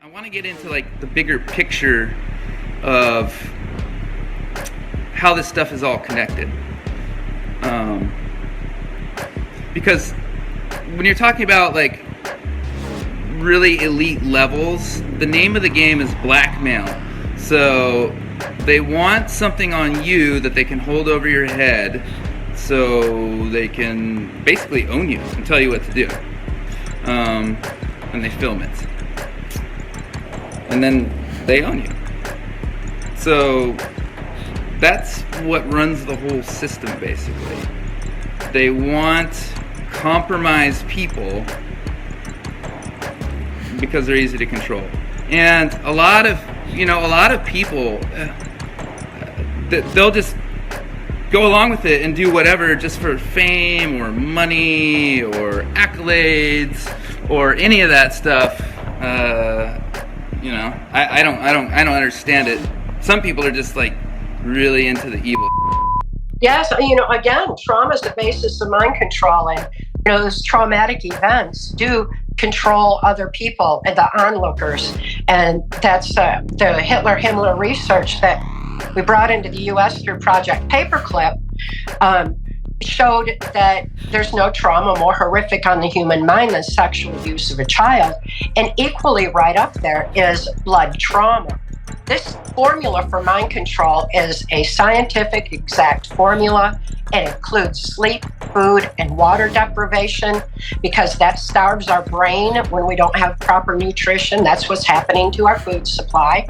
I want to get into like the bigger picture of how this stuff is all connected. Because when you're talking about like really elite levels, the name of the game is blackmail. So they want something on you that they can hold over your head so they can basically own you and tell you what to do. And they film it. And then they own you. So that's what runs the whole system, basically. They want compromised people because they're easy to control. And a lot of people, they'll just go along with it and do whatever just for fame or money or accolades or any of that stuff. I don't understand it. Some people are just like really into the evil. Yes, again, trauma is the basis of mind control, and those traumatic events do control other people and the onlookers, and that's the Hitler-Himmler research that we brought into the U.S. through Project Paperclip. Showed that there's no trauma more horrific on the human mind than sexual abuse of a child. And equally right up there is blood trauma. This formula for mind control is a scientific exact formula. It includes sleep, food, and water deprivation, because that starves our brain when we don't have proper nutrition. That's what's happening to our food supply.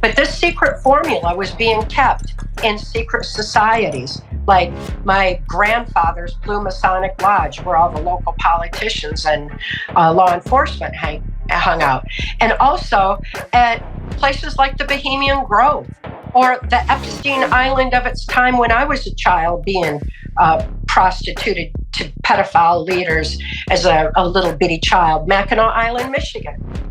But this secret formula was being kept in secret societies, like my grandfather's Blue Masonic Lodge, where all the local politicians and law enforcement hung out. And also at places like the Bohemian Grove, or the Epstein Island of its time when I was a child, being prostituted to pedophile leaders as a little bitty child, Mackinac Island, Michigan.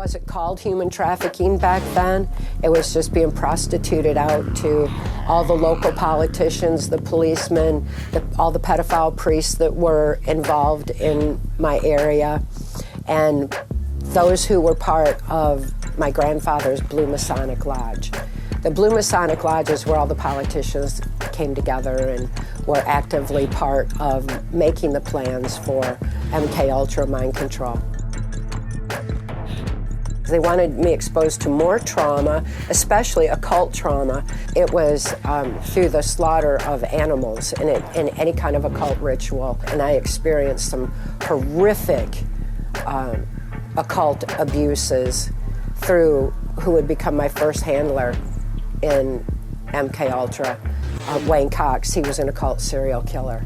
wasn't called human trafficking back then. It was just being prostituted out to all the local politicians, the policemen, all the pedophile priests that were involved in my area, and those who were part of my grandfather's Blue Masonic Lodge. The Blue Masonic Lodge is where all the politicians came together and were actively part of making the plans for MK mind control. They wanted me exposed to more trauma, especially occult trauma. It was through the slaughter of animals in any kind of occult ritual. And I experienced some horrific occult abuses through who would become my first handler in MK Wayne Cox. He was an occult serial killer.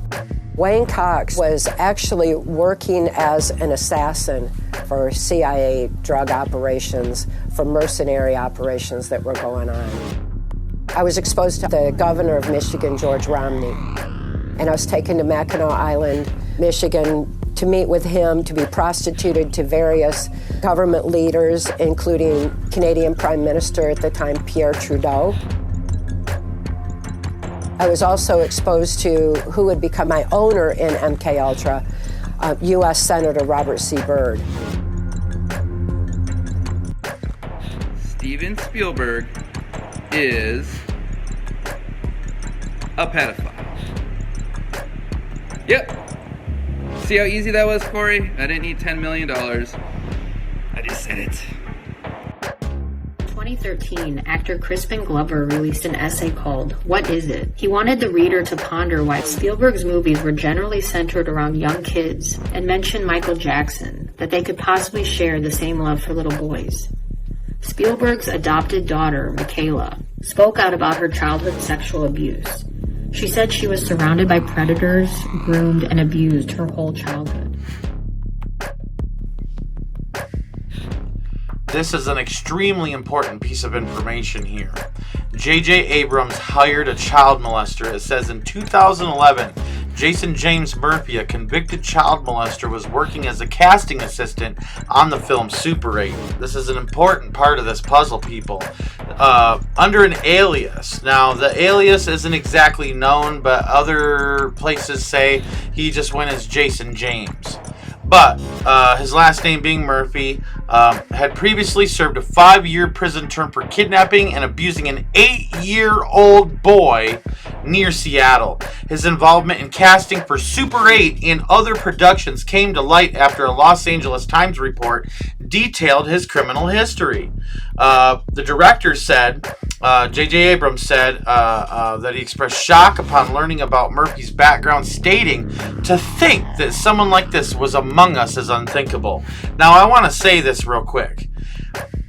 Wayne Cox was actually working as an assassin for CIA drug operations, for mercenary operations that were going on. I was exposed to the governor of Michigan, George Romney, and I was taken to Mackinac Island, Michigan, to meet with him, to be prostituted to various government leaders, including Canadian Prime Minister at the time, Pierre Trudeau. I was also exposed to who would become my owner in MK U.S. Senator Robert C. Byrd. Steven Spielberg is a pedophile. Yep. See how easy that was, Corey? I didn't need $10 million. I just said it. 2013, actor Crispin Glover released an essay called What Is It? He wanted the reader to ponder why Spielberg's movies were generally centered around young kids and mentioned Michael Jackson, that they could possibly share the same love for little boys. Spielberg's adopted daughter, Michaela, spoke out about her childhood sexual abuse. She said she was surrounded by predators, groomed, and abused her whole childhood. This is an extremely important piece of information here. J.J. Abrams hired a child molester. It says in 2011, Jason James Murphy, a convicted child molester, was working as a casting assistant on the film Super 8. This is an important part of this puzzle, people. Under an alias. Now, the alias isn't exactly known, but other places say he just went as Jason James. But his last name being Murphy, had previously served a 5-year prison term for kidnapping and abusing an 8-year-old boy near Seattle. His involvement in casting for Super 8 and other productions came to light after a Los Angeles Times report detailed his criminal history. The director said, J.J. Abrams said that he expressed shock upon learning about Murphy's background, stating, "To think that someone like this was among us is unthinkable." Now, I want to say this real quick.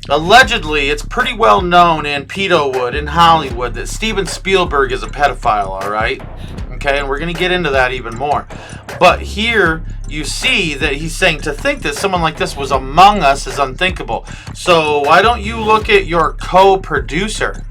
Allegedly, it's pretty well known in Pedowood, in Hollywood, that Steven Spielberg is a pedophile, all right? Okay, and we're going to get into that even more. But here, you see that he's saying to think that someone like this was among us is unthinkable. So why don't you look at your co-producer,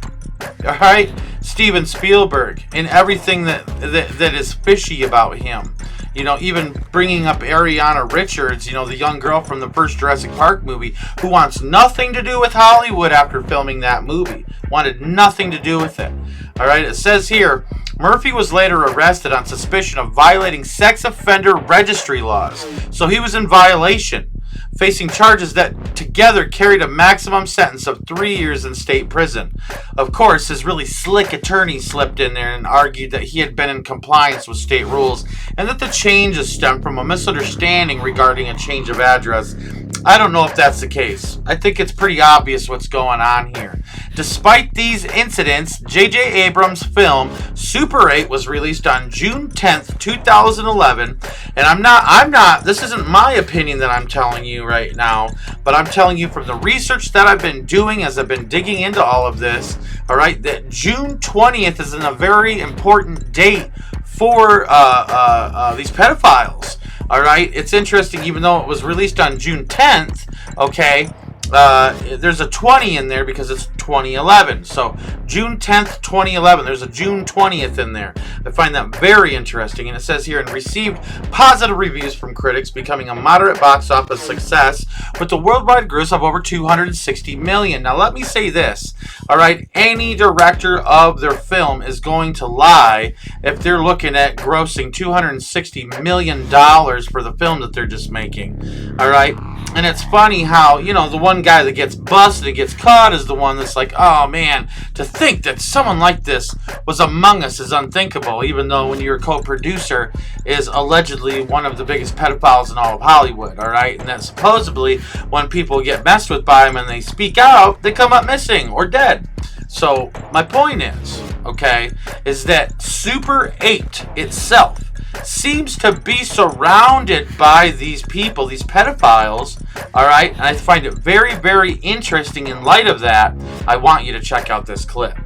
all right, Steven Spielberg, and everything that is fishy about him. You know, even bringing up Ariana Richards, you know, the young girl from the first Jurassic Park movie, who wants nothing to do with Hollywood after filming that movie. Wanted nothing to do with it. All right, it says here, Murphy was later arrested on suspicion of violating sex offender registry laws. So he was in violation, facing charges that together carried a maximum sentence of 3 years in state prison. Of course, his really slick attorney slipped in there and argued that he had been in compliance with state rules and that the changes stemmed from a misunderstanding regarding a change of address. I don't know if that's the case. I think it's pretty obvious what's going on here. Despite these incidents, J.J. Abrams' film Super 8 was released on June 10th, 2011, and I'm not, this isn't my opinion that I'm telling you right now, but I'm telling you from the research that I've been doing as I've been digging into all of this, all right, that June 20th is a very important date for these pedophiles. All right, it's interesting, even though it was released on June 10th, okay, there's a 20 in there because it's 2011. So June 10th, 2011. There's a June 20th in there. I find that very interesting. And it says here, and received positive reviews from critics, becoming a moderate box office success with a worldwide gross of over $260 million. Now let me say this, all right? Any director of their film is going to lie if they're looking at grossing $260 million for the film that they're just making, all right? And it's funny how, you know, the one guy that gets busted and gets caught is the one that's like, oh man, to think that someone like this was among us is unthinkable, even though when your co-producer is allegedly one of the biggest pedophiles in all of Hollywood, all right? And that supposedly when people get messed with by him and they speak out, they come up missing or dead. So my point is, okay, is that Super 8 itself seems to be surrounded by these people, these pedophiles, all right? And I find it very, very interesting. In light of that, I want you to check out this clip.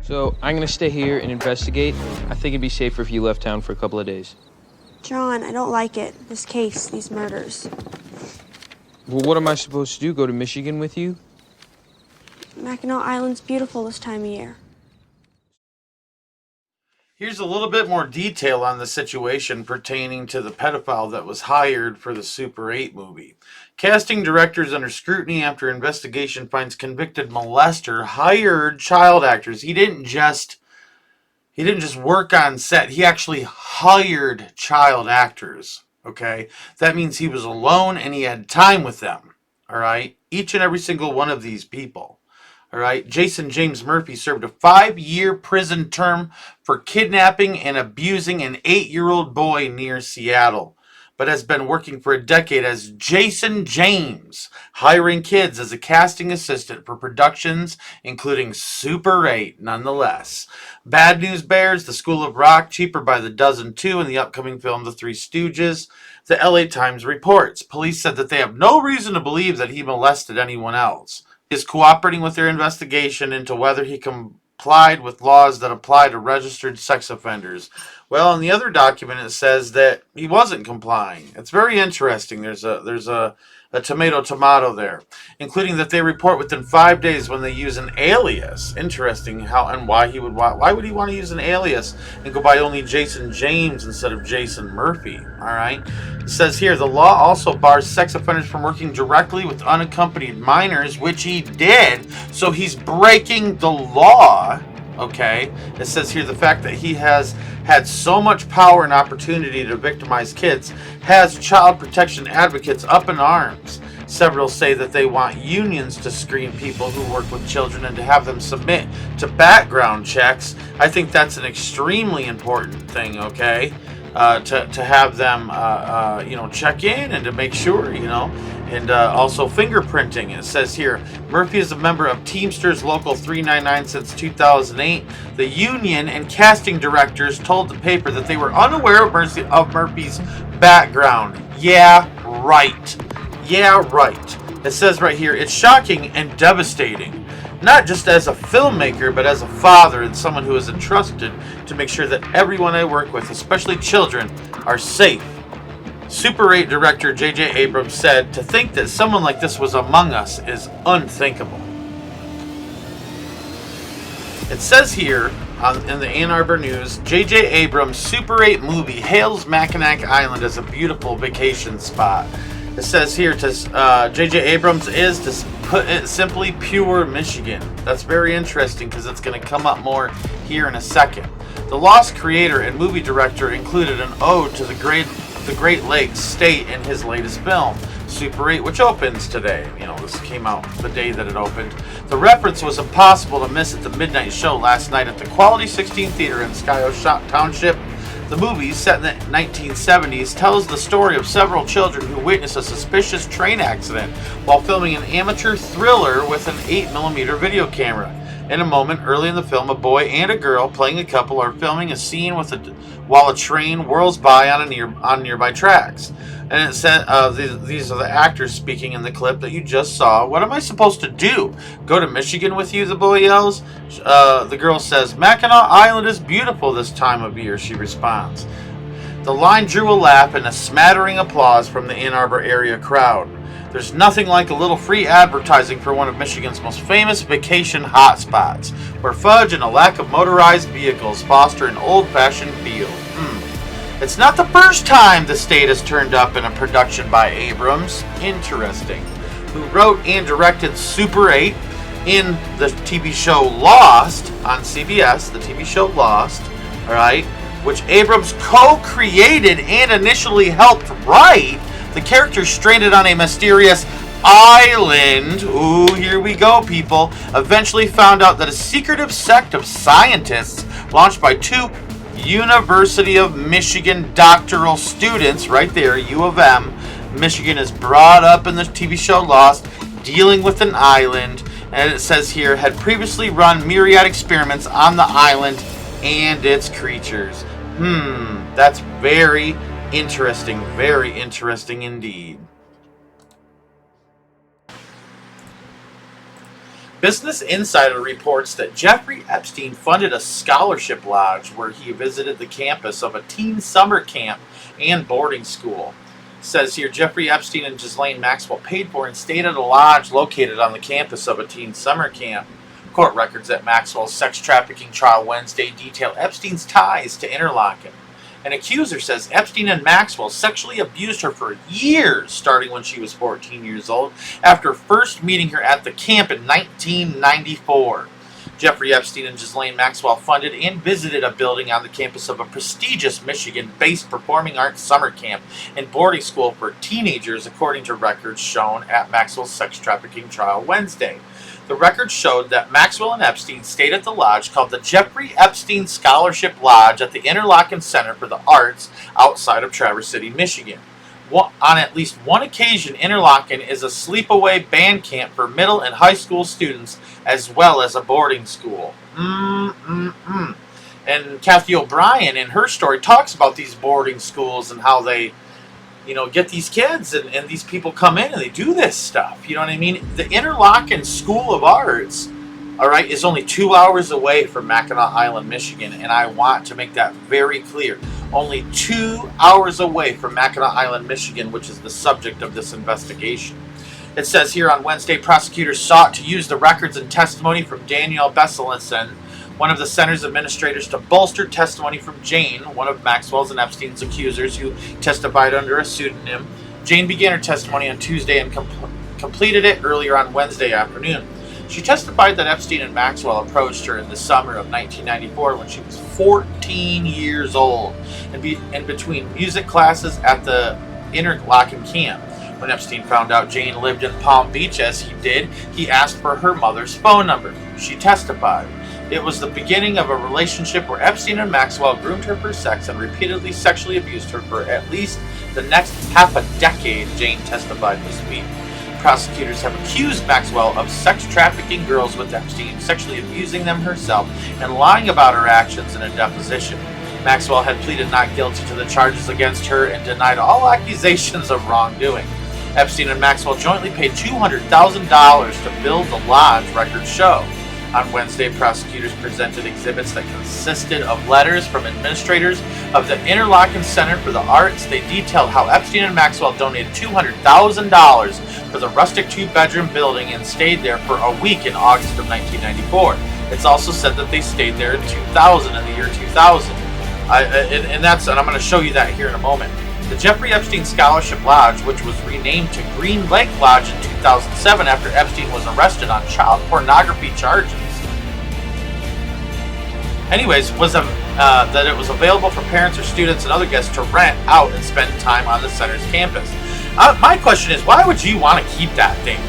So I'm going to stay here and investigate. I think it'd be safer if you left town for a couple of days. John, I don't like it. This case, these murders. Well, what am I supposed to do? Go to Michigan with you? Mackinac Island's beautiful this time of year. Here's a little bit more detail on the situation pertaining to the pedophile that was hired for the Super 8 movie. Casting directors under scrutiny after investigation finds convicted molester hired child actors. He didn't just work on set. He actually hired child actors, okay? That means he was alone and he had time with them, all right? Each and every single one of these people. All right, Jason James Murphy served a 5-year prison term for kidnapping and abusing an 8-year-old boy near Seattle, but has been working for a decade as Jason James, hiring kids as a casting assistant for productions, including Super 8, nonetheless. Bad News Bears, The School of Rock, Cheaper by the Dozen 2, and the upcoming film The Three Stooges. The LA Times reports, police said that they have no reason to believe that he molested anyone else. Is cooperating with their investigation into whether he complied with laws that apply to registered sex offenders. Well, in the other document it says that he wasn't complying. It's very interesting. There's a tomato there, including that they report within 5 days when they use an alias. Interesting how and why would he want to use an alias and go by only Jason James instead of Jason Murphy? All right. It says here the law also bars sex offenders from working directly with unaccompanied minors, which he did. So he's breaking the law. Okay. It says here the fact that he has had so much power and opportunity to victimize kids has child protection advocates up in arms. Several say that they want unions to screen people who work with children and to have them submit to background checks. I think that's an extremely important thing, okay? To have them, check in and to make sure, and also fingerprinting. It says here, Murphy is a member of Teamsters Local 399 since 2008. The union and casting directors told the paper that they were unaware of Murphy's background. Yeah, right. It says right here, it's shocking and devastating. Not just as a filmmaker, but as a father and someone who is entrusted to make sure that everyone I work with, especially children, are safe. Super 8 director J.J. Abrams said, to think that someone like this was among us is unthinkable. It says here in the Ann Arbor News, J.J. Abrams' Super 8 movie hails Mackinac Island as a beautiful vacation spot. It says here, J.J. Abrams is, to put it simply, pure Michigan. That's very interesting because it's going to come up more here in a second. The Lost creator and movie director included an ode to the Great Lakes state in his latest film, Super 8, which opens today. This came out the day that it opened. The reference was impossible to miss at the midnight show last night at the Quality 16 Theater in Skyoshop Township. The movie, set in the 1970s, tells the story of several children who witness a suspicious train accident while filming an amateur thriller with an 8mm video camera. In a moment early in the film, a boy and a girl playing a couple are filming a scene while a train whirls by on nearby tracks. And it said, these are the actors speaking in the clip that you just saw. What am I supposed to do? Go to Michigan with you, the boy yells. The girl says, Mackinac Island is beautiful this time of year, she responds. The line drew a laugh and a smattering applause from the Ann Arbor area crowd. There's nothing like a little free advertising for one of Michigan's most famous vacation hotspots, where fudge and a lack of motorized vehicles foster an old-fashioned feel. It's not the first time the state has turned up in a production by Abrams. Interesting. Who wrote and directed Super 8 in the TV show Lost on CBS, the TV show Lost, alright, which Abrams co-created and initially helped write. The characters stranded on a mysterious island, ooh, here we go, people, eventually found out that a secretive sect of scientists launched by two University of Michigan doctoral students, right there, U of M. Michigan is brought up in the TV show Lost, dealing with an island, and it says here, had previously run myriad experiments on the island and its creatures. That's very interesting indeed. Business Insider reports that Jeffrey Epstein funded a scholarship lodge where he visited the campus of a teen summer camp and boarding school. It says here, Jeffrey Epstein and Ghislaine Maxwell paid for and stayed at a lodge located on the campus of a teen summer camp. Court records at Maxwell's sex trafficking trial Wednesday detail Epstein's ties to Interlaken. An accuser says Epstein and Maxwell sexually abused her for years, starting when she was 14 years old, after first meeting her at the camp in 1994. Jeffrey Epstein and Ghislaine Maxwell funded and visited a building on the campus of a prestigious Michigan-based performing arts summer camp and boarding school for teenagers, according to records shown at Maxwell's sex trafficking trial Wednesday. The records showed that Maxwell and Epstein stayed at the lodge called the Jeffrey Epstein Scholarship Lodge at the Interlaken Center for the Arts outside of Traverse City, Michigan. On at least one occasion, Interlaken is a sleepaway band camp for middle and high school students as well as a boarding school. And Kathy O'Brien in her story talks about these boarding schools and how they, get these kids and these people come in and they do this stuff. You know what I mean? The Interlaken School of Arts, all right, is only 2 hours away from Mackinac Island, Michigan, and I want to make that very clear. Only 2 hours away from Mackinac Island, Michigan, which is the subject of this investigation. It says here on Wednesday, prosecutors sought to use the records and testimony from Danielle Besselson, one of the center's administrators, to bolster testimony from Jane, one of Maxwell's and Epstein's accusers who testified under a pseudonym. Jane began her testimony on Tuesday and completed it earlier on Wednesday afternoon. She testified that Epstein and Maxwell approached her in the summer of 1994 when she was 14 years old and between music classes at the Interlaken camp. When Epstein found out Jane lived in Palm Beach, as he did, he asked for her mother's phone number. She testified. It was the beginning of a relationship where Epstein and Maxwell groomed her for sex and repeatedly sexually abused her for at least the next half a decade, Jane testified this week. Prosecutors have accused Maxwell of sex trafficking girls with Epstein, sexually abusing them herself, and lying about her actions in a deposition. Maxwell had pleaded not guilty to the charges against her and denied all accusations of wrongdoing. Epstein and Maxwell jointly paid $200,000 to build the lodge, records show. On Wednesday, prosecutors presented exhibits that consisted of letters from administrators of the Interlaken Center for the Arts. They detailed how Epstein and Maxwell donated $200,000 for the rustic two-bedroom building and stayed there for a week in August of 1994. It's also said that they stayed there in the year 2000. And I'm going to show you that here in a moment. The Jeffrey Epstein Scholarship Lodge, which was renamed to Green Lake Lodge in 2007 after Epstein was arrested on child pornography charges. Anyways, that it was available for parents or students and other guests to rent out and spend time on the center's campus. My question is, why would you want to keep that thing?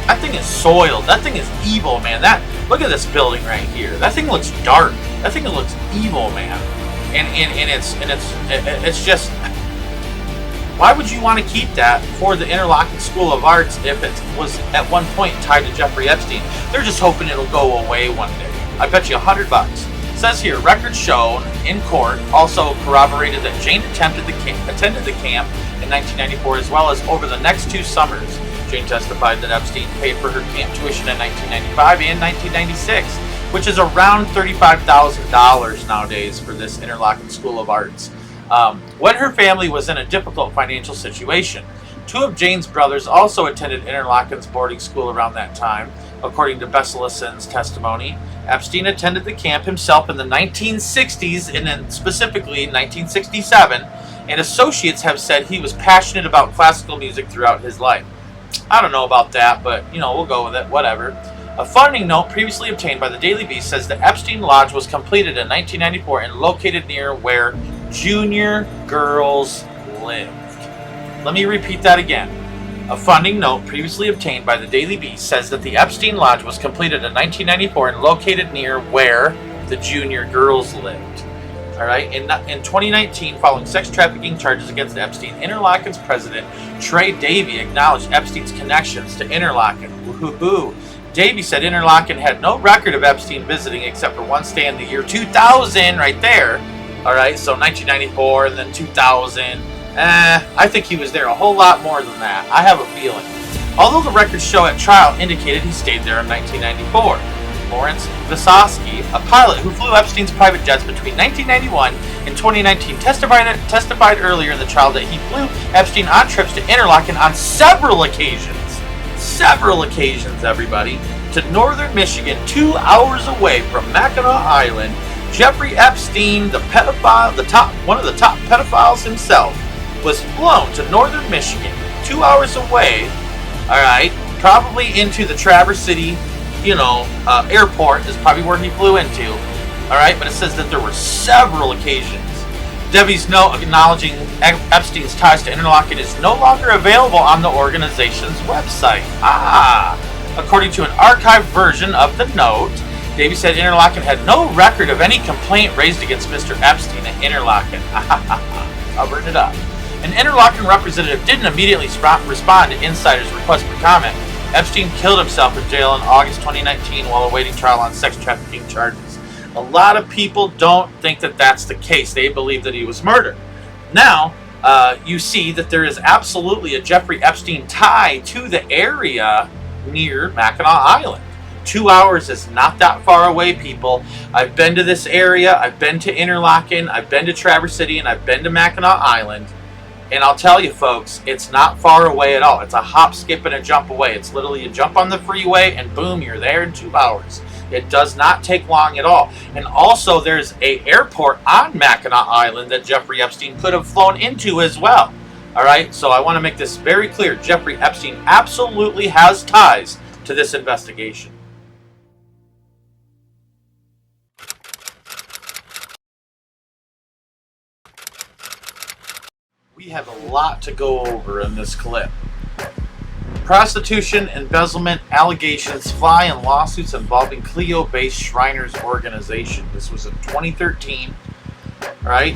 That thing is soiled. That thing is evil, man. Look at this building right here. That thing looks dark. That thing looks evil, man. And it's just, why would you want to keep that for the Interlaken School of Arts if it was at one point tied to Jeffrey Epstein? They're just hoping it'll go away one day. I bet you $100. It says here, records shown in court also corroborated that Jane attended the camp in 1994 as well as over the next 2 summers. Jane testified that Epstein paid for her camp tuition in 1995 and 1996. Which is around $35,000 nowadays for this Interlaken School of Arts. when her family was in a difficult financial situation. Two of Jane's brothers also attended Interlaken's boarding school around that time, according to Besselison's testimony. Epstein attended the camp himself in the 1960s, and then specifically 1967, and associates have said he was passionate about classical music throughout his life. I don't know about that, but, we'll go with it, whatever. A funding note previously obtained by the Daily Beast says the Epstein Lodge was completed in 1994 and located near where junior girls lived. Let me repeat that again. A funding note previously obtained by the Daily Beast says that the Epstein Lodge was completed in 1994 and located near where the junior girls lived. All right. In 2019, following sex trafficking charges against Epstein, Interlaken's president, Trey Davy, acknowledged Epstein's connections to Interlaken. Woohoo! Davy said Interlaken had no record of Epstein visiting except for one stay in the year 2000, right there. All right. So 1994 and then 2000. I think he was there a whole lot more than that. I have a feeling. Although the records show at trial indicated he stayed there in 1994. Lawrence Visosky, a pilot who flew Epstein's private jets between 1991 and 2019, testified earlier in the trial that he flew Epstein on trips to Interlaken on several occasions, everybody, to northern Michigan, 2 hours away from Mackinac Island. Jeffrey Epstein, the pedophile, one of the top pedophiles himself, was flown to northern Michigan, 2 hours away, all right, probably into the Traverse City, airport is probably where he flew into, all right, but it says that there were several occasions. Debbie's note acknowledging Epstein's ties to Interlaken is no longer available on the organization's website. According to an archived version of the note, Davy said Interlaken had no record of any complaint raised against Mr. Epstein at Interlaken. Covering it up. An Interlaken representative didn't immediately respond to Insider's request for comment. Epstein killed himself in jail in August 2019 while awaiting trial on sex trafficking charges. A lot of people don't think that that's the case. They believe that he was murdered. Now, you see that there is absolutely a Jeffrey Epstein tie to the area near Mackinac Island. 2 hours is not that far away, people. I've been to this area. I've been to Interlaken. I've been to Traverse City, and I've been to Mackinac Island. And I'll tell you, folks, it's not far away at all. It's a hop, skip, and a jump away. It's literally you jump on the freeway, and boom, you're there in 2 hours. It does not take long at all. And also, there's an airport on Mackinac Island that Jeffrey Epstein could have flown into as well. All right, so I want to make this very clear. Jeffrey Epstein absolutely has ties to this investigation. We have a lot to go over in this clip. Prostitution, embezzlement, allegations fly in lawsuits involving Clio-based Shriners organization. This was in 2013. Right,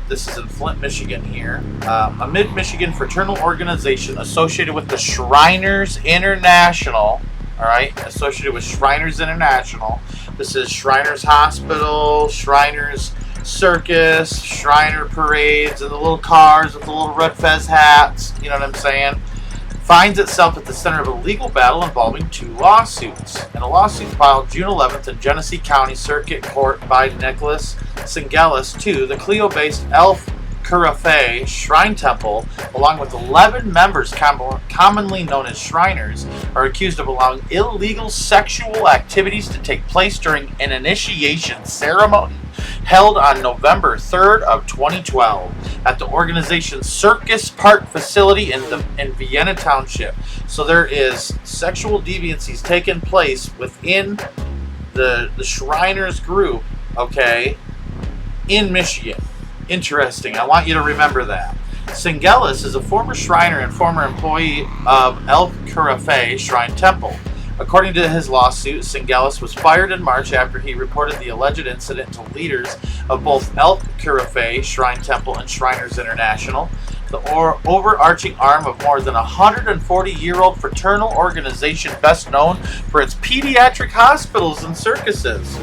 this is in Flint, Michigan here. A mid-Michigan fraternal organization associated with the Shriners International. All right, associated with Shriners International. This is Shriners Hospital, Shriners Circus, Shriner parades, and the little cars with the little red fez hats. You know what I'm saying? Finds itself at the center of a legal battle involving 2 lawsuits. In a lawsuit filed June 11th in Genesee County Circuit Court by Nicholas Singelis II, the Clio-based Elf Curafe Shrine Temple, along with 11 members commonly known as Shriners, are accused of allowing illegal sexual activities to take place during an initiation ceremony held on November 3rd of 2012 at the organization's Circus Park facility in Vienna Township. So there is sexual deviancies taking place within the Shriners group, okay, in Michigan. Interesting. I want you to remember that. Singelis is a former Shriner and former employee of El Curafe Shrine Temple. According to his lawsuit, Singelis was fired in March after he reported the alleged incident to leaders of both El Curafe Shrine Temple and Shriners International, the overarching arm of more than 140-year-old fraternal organization best known for its pediatric hospitals and circuses.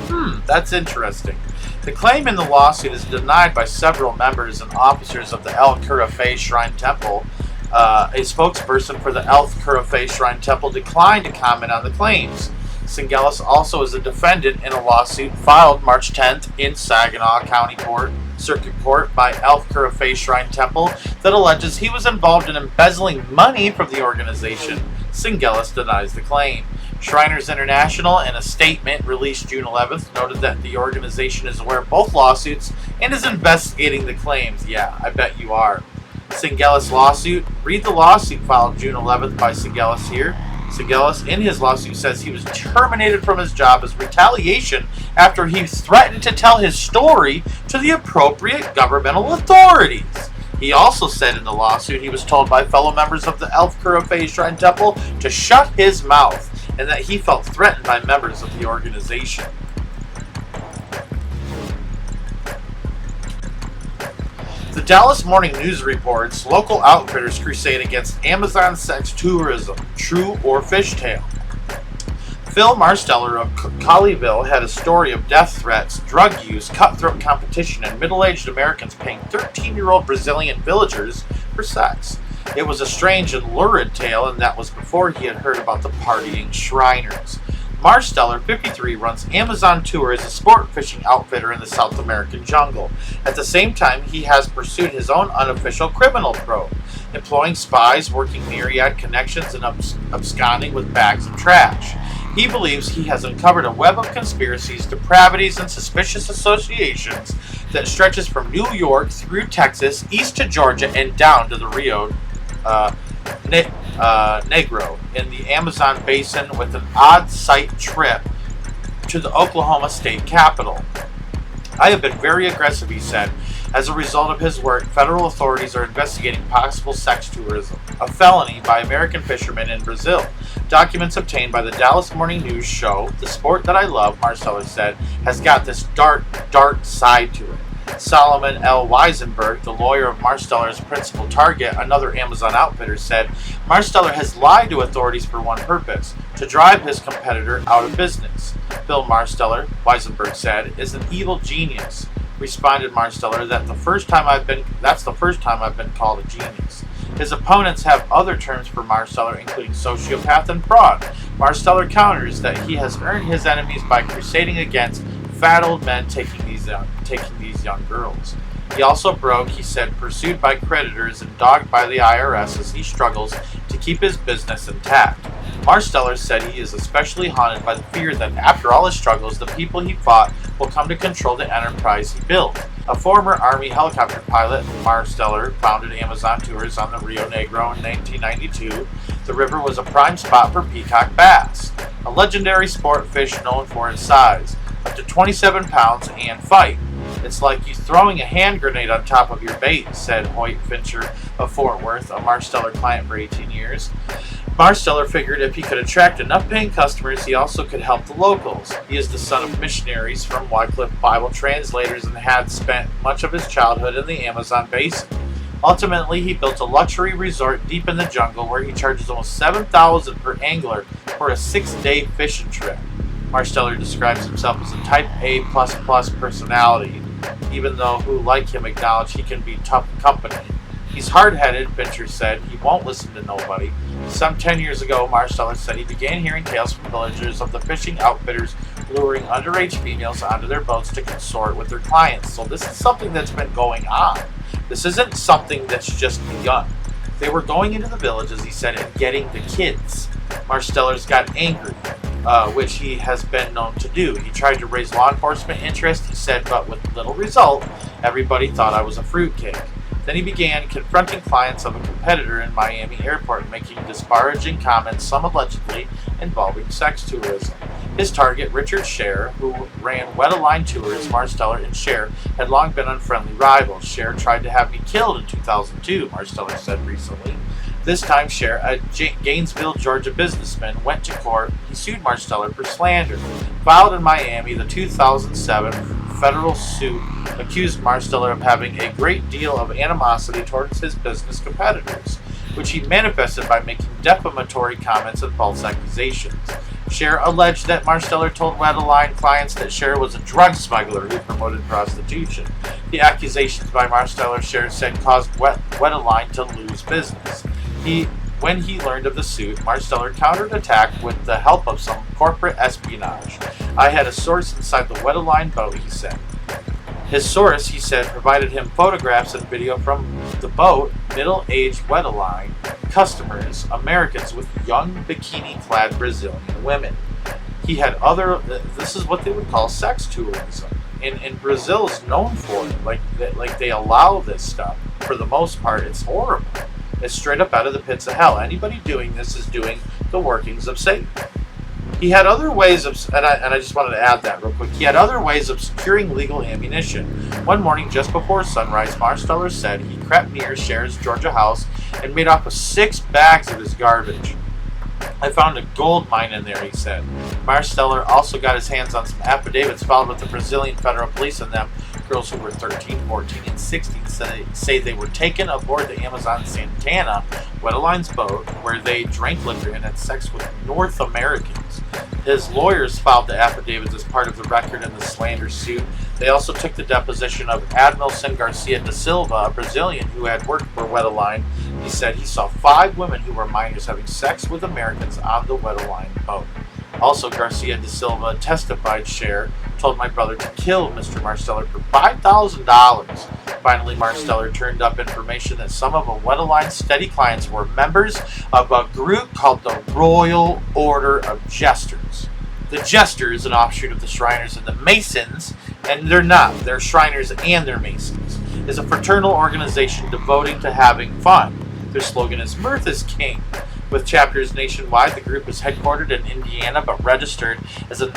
That's interesting. The claim in the lawsuit is denied by several members and officers of the El Curafe Shrine Temple. A spokesperson for the El Curafe Shrine Temple declined to comment on the claims. Singelis also is a defendant in a lawsuit filed March 10th in Saginaw County Court, circuit court by Elf Kurafei Shrine Temple that alleges he was involved in embezzling money from the organization. Singelis denies the claim. Shriners International, in a statement released June 11th, noted that the organization is aware of both lawsuits and is investigating the claims. Yeah, I bet you are. Singelis lawsuit. Read the lawsuit filed June 11th by Singelis here. Singelis, in his lawsuit, says he was terminated from his job as retaliation after he threatened to tell his story to the appropriate governmental authorities. He also said in the lawsuit he was told by fellow members of the Elf Kurafei Shrine Temple to shut his mouth, and that he felt threatened by members of the organization. The Dallas Morning News reports local outfitters crusade against Amazon sex tourism, true or fishtail. Phil Marsteller of Colleyville had a story of death threats, drug use, cutthroat competition, and middle-aged Americans paying 13-year-old Brazilian villagers for sex. It was a strange and lurid tale, and that was before he had heard about the partying Shriners. Marsteller, 53, runs Amazon Tour as a sport fishing outfitter in the South American jungle. At the same time, he has pursued his own unofficial criminal probe, employing spies, working myriad connections, and absconding with bags of trash. He believes he has uncovered a web of conspiracies, depravities, and suspicious associations that stretches from New York through Texas, east to Georgia, and down to the Rio Negro in the Amazon basin, with an odd sight trip to the Oklahoma state capital. I have been very aggressive, he said. As a result of his work, federal authorities are investigating possible sex tourism, a felony by American fishermen in Brazil. Documents obtained by the Dallas Morning News show the sport that I love, Marsteller said, has got this dark side to it. Solomon L. Weisenberg, the lawyer of Marsteller's principal target, another Amazon outfitter, said, Marsteller has lied to authorities for one purpose, to drive his competitor out of business. Bill Marsteller, Weisenberg said, is an evil genius. Responded Marsteller, that's the first time I've been called a genius. His opponents have other terms for Marsteller, including sociopath and fraud. Marsteller counters that he has earned his enemies by crusading against fat old men taking these young girls. He also broke, he said, pursued by creditors and dogged by the IRS as he struggles to keep his business intact. Marsteller said he is especially haunted by the fear that after all his struggles, the people he fought will come to control the enterprise he built. A former Army helicopter pilot, Marsteller founded Amazon Tours on the Rio Negro in 1992. The river was a prime spot for peacock bass, a legendary sport fish known for its size, up to 27 pounds, and fight. It's like you throwing a hand grenade on top of your bait, said Hoyt Fincher of Fort Worth, a Marsteller client for 18 years. Marsteller figured if he could attract enough paying customers, he also could help the locals. He is the son of missionaries from Wycliffe Bible translators and had spent much of his childhood in the Amazon basin. Ultimately, he built a luxury resort deep in the jungle where he charges almost $7,000 per angler for a 6-day fishing trip. Marsteller describes himself as a type A++ personality, even though who like him acknowledge he can be tough company. He's hard-headed, Fincher said. He won't listen to nobody. Some 10 years ago, Marsteller said he began hearing tales from villagers of the fishing outfitters luring underage females onto their boats to consort with their clients. So this is something that's been going on. This isn't something that's just begun. They were going into the villages, he said, and getting the kids. Marsteller's got angry, which he has been known to do. He tried to raise law enforcement interest, he said, but with little result. Everybody thought I was a fruitcake. Then he began confronting clients of a competitor in Miami airport, making disparaging comments, some allegedly involving sex tourism. His target, Richard Scher, who ran Wet-A-Line Tours, Marsteller and Scher had long been unfriendly rivals. Scher tried to have me killed in 2002, Marsteller said recently. This time, Scher, a Gainesville, Georgia businessman, went to court. He sued Marsteller for slander. Filed in Miami, the 2007 federal suit accused Marsteller of having a great deal of animosity towards his business competitors, which he manifested by making defamatory comments and false accusations. Scher alleged that Marsteller told Wet-A-Line clients that Scher was a drug smuggler who promoted prostitution. The accusations by Marsteller, Scher said, caused Wet-A-Line to lose business. When he learned of the suit, Marsteller countered-attacked with the help of some corporate espionage. I had a source inside the Wet-A-Line boat, he said. His source, he said, provided him photographs and video from the boat, middle-aged Wedeline customers, Americans with young bikini-clad Brazilian women. He had this is what they would call sex tourism. And Brazil is known for it. Like they allow this stuff. For the most part, it's horrible. It's straight up out of the pits of hell. Anybody doing this is doing the workings of Satan. He had other ways of, and I just wanted to add that real quick. He had other ways of securing legal ammunition. One morning, just before sunrise, Marsteller said he crept near Cher's Georgia house and made off with 6 bags of his garbage. I found a gold mine in there, he said. Marsteller also got his hands on some affidavits filed with the Brazilian federal police, and them girls who were 13, 14, and 16 say they were taken aboard the Amazon Santana, Wedeline's boat, where they drank liquor and had sex with North Americans. His lawyers filed the affidavits as part of the record in the slander suit. They also took the deposition of Admilson Garcia da Silva, a Brazilian who had worked for Wedeline. He said he saw 5 women who were minors having sex with Americans on the Wedeline boat. Also, Garcia da Silva testified Cher told my brother to kill Mr. Marsteller for $5,000. Finally, Marsteller turned up information that some of Wedeline's steady clients were members of a group called the Royal Order of Jesters. The Jesters, an offshoot of the Shriners and the Masons, and they're not. They're Shriners and they're Masons, is a fraternal organization devoting to having fun. Their slogan is Mirth is King. With chapters nationwide, the group is headquartered in Indiana but registered as a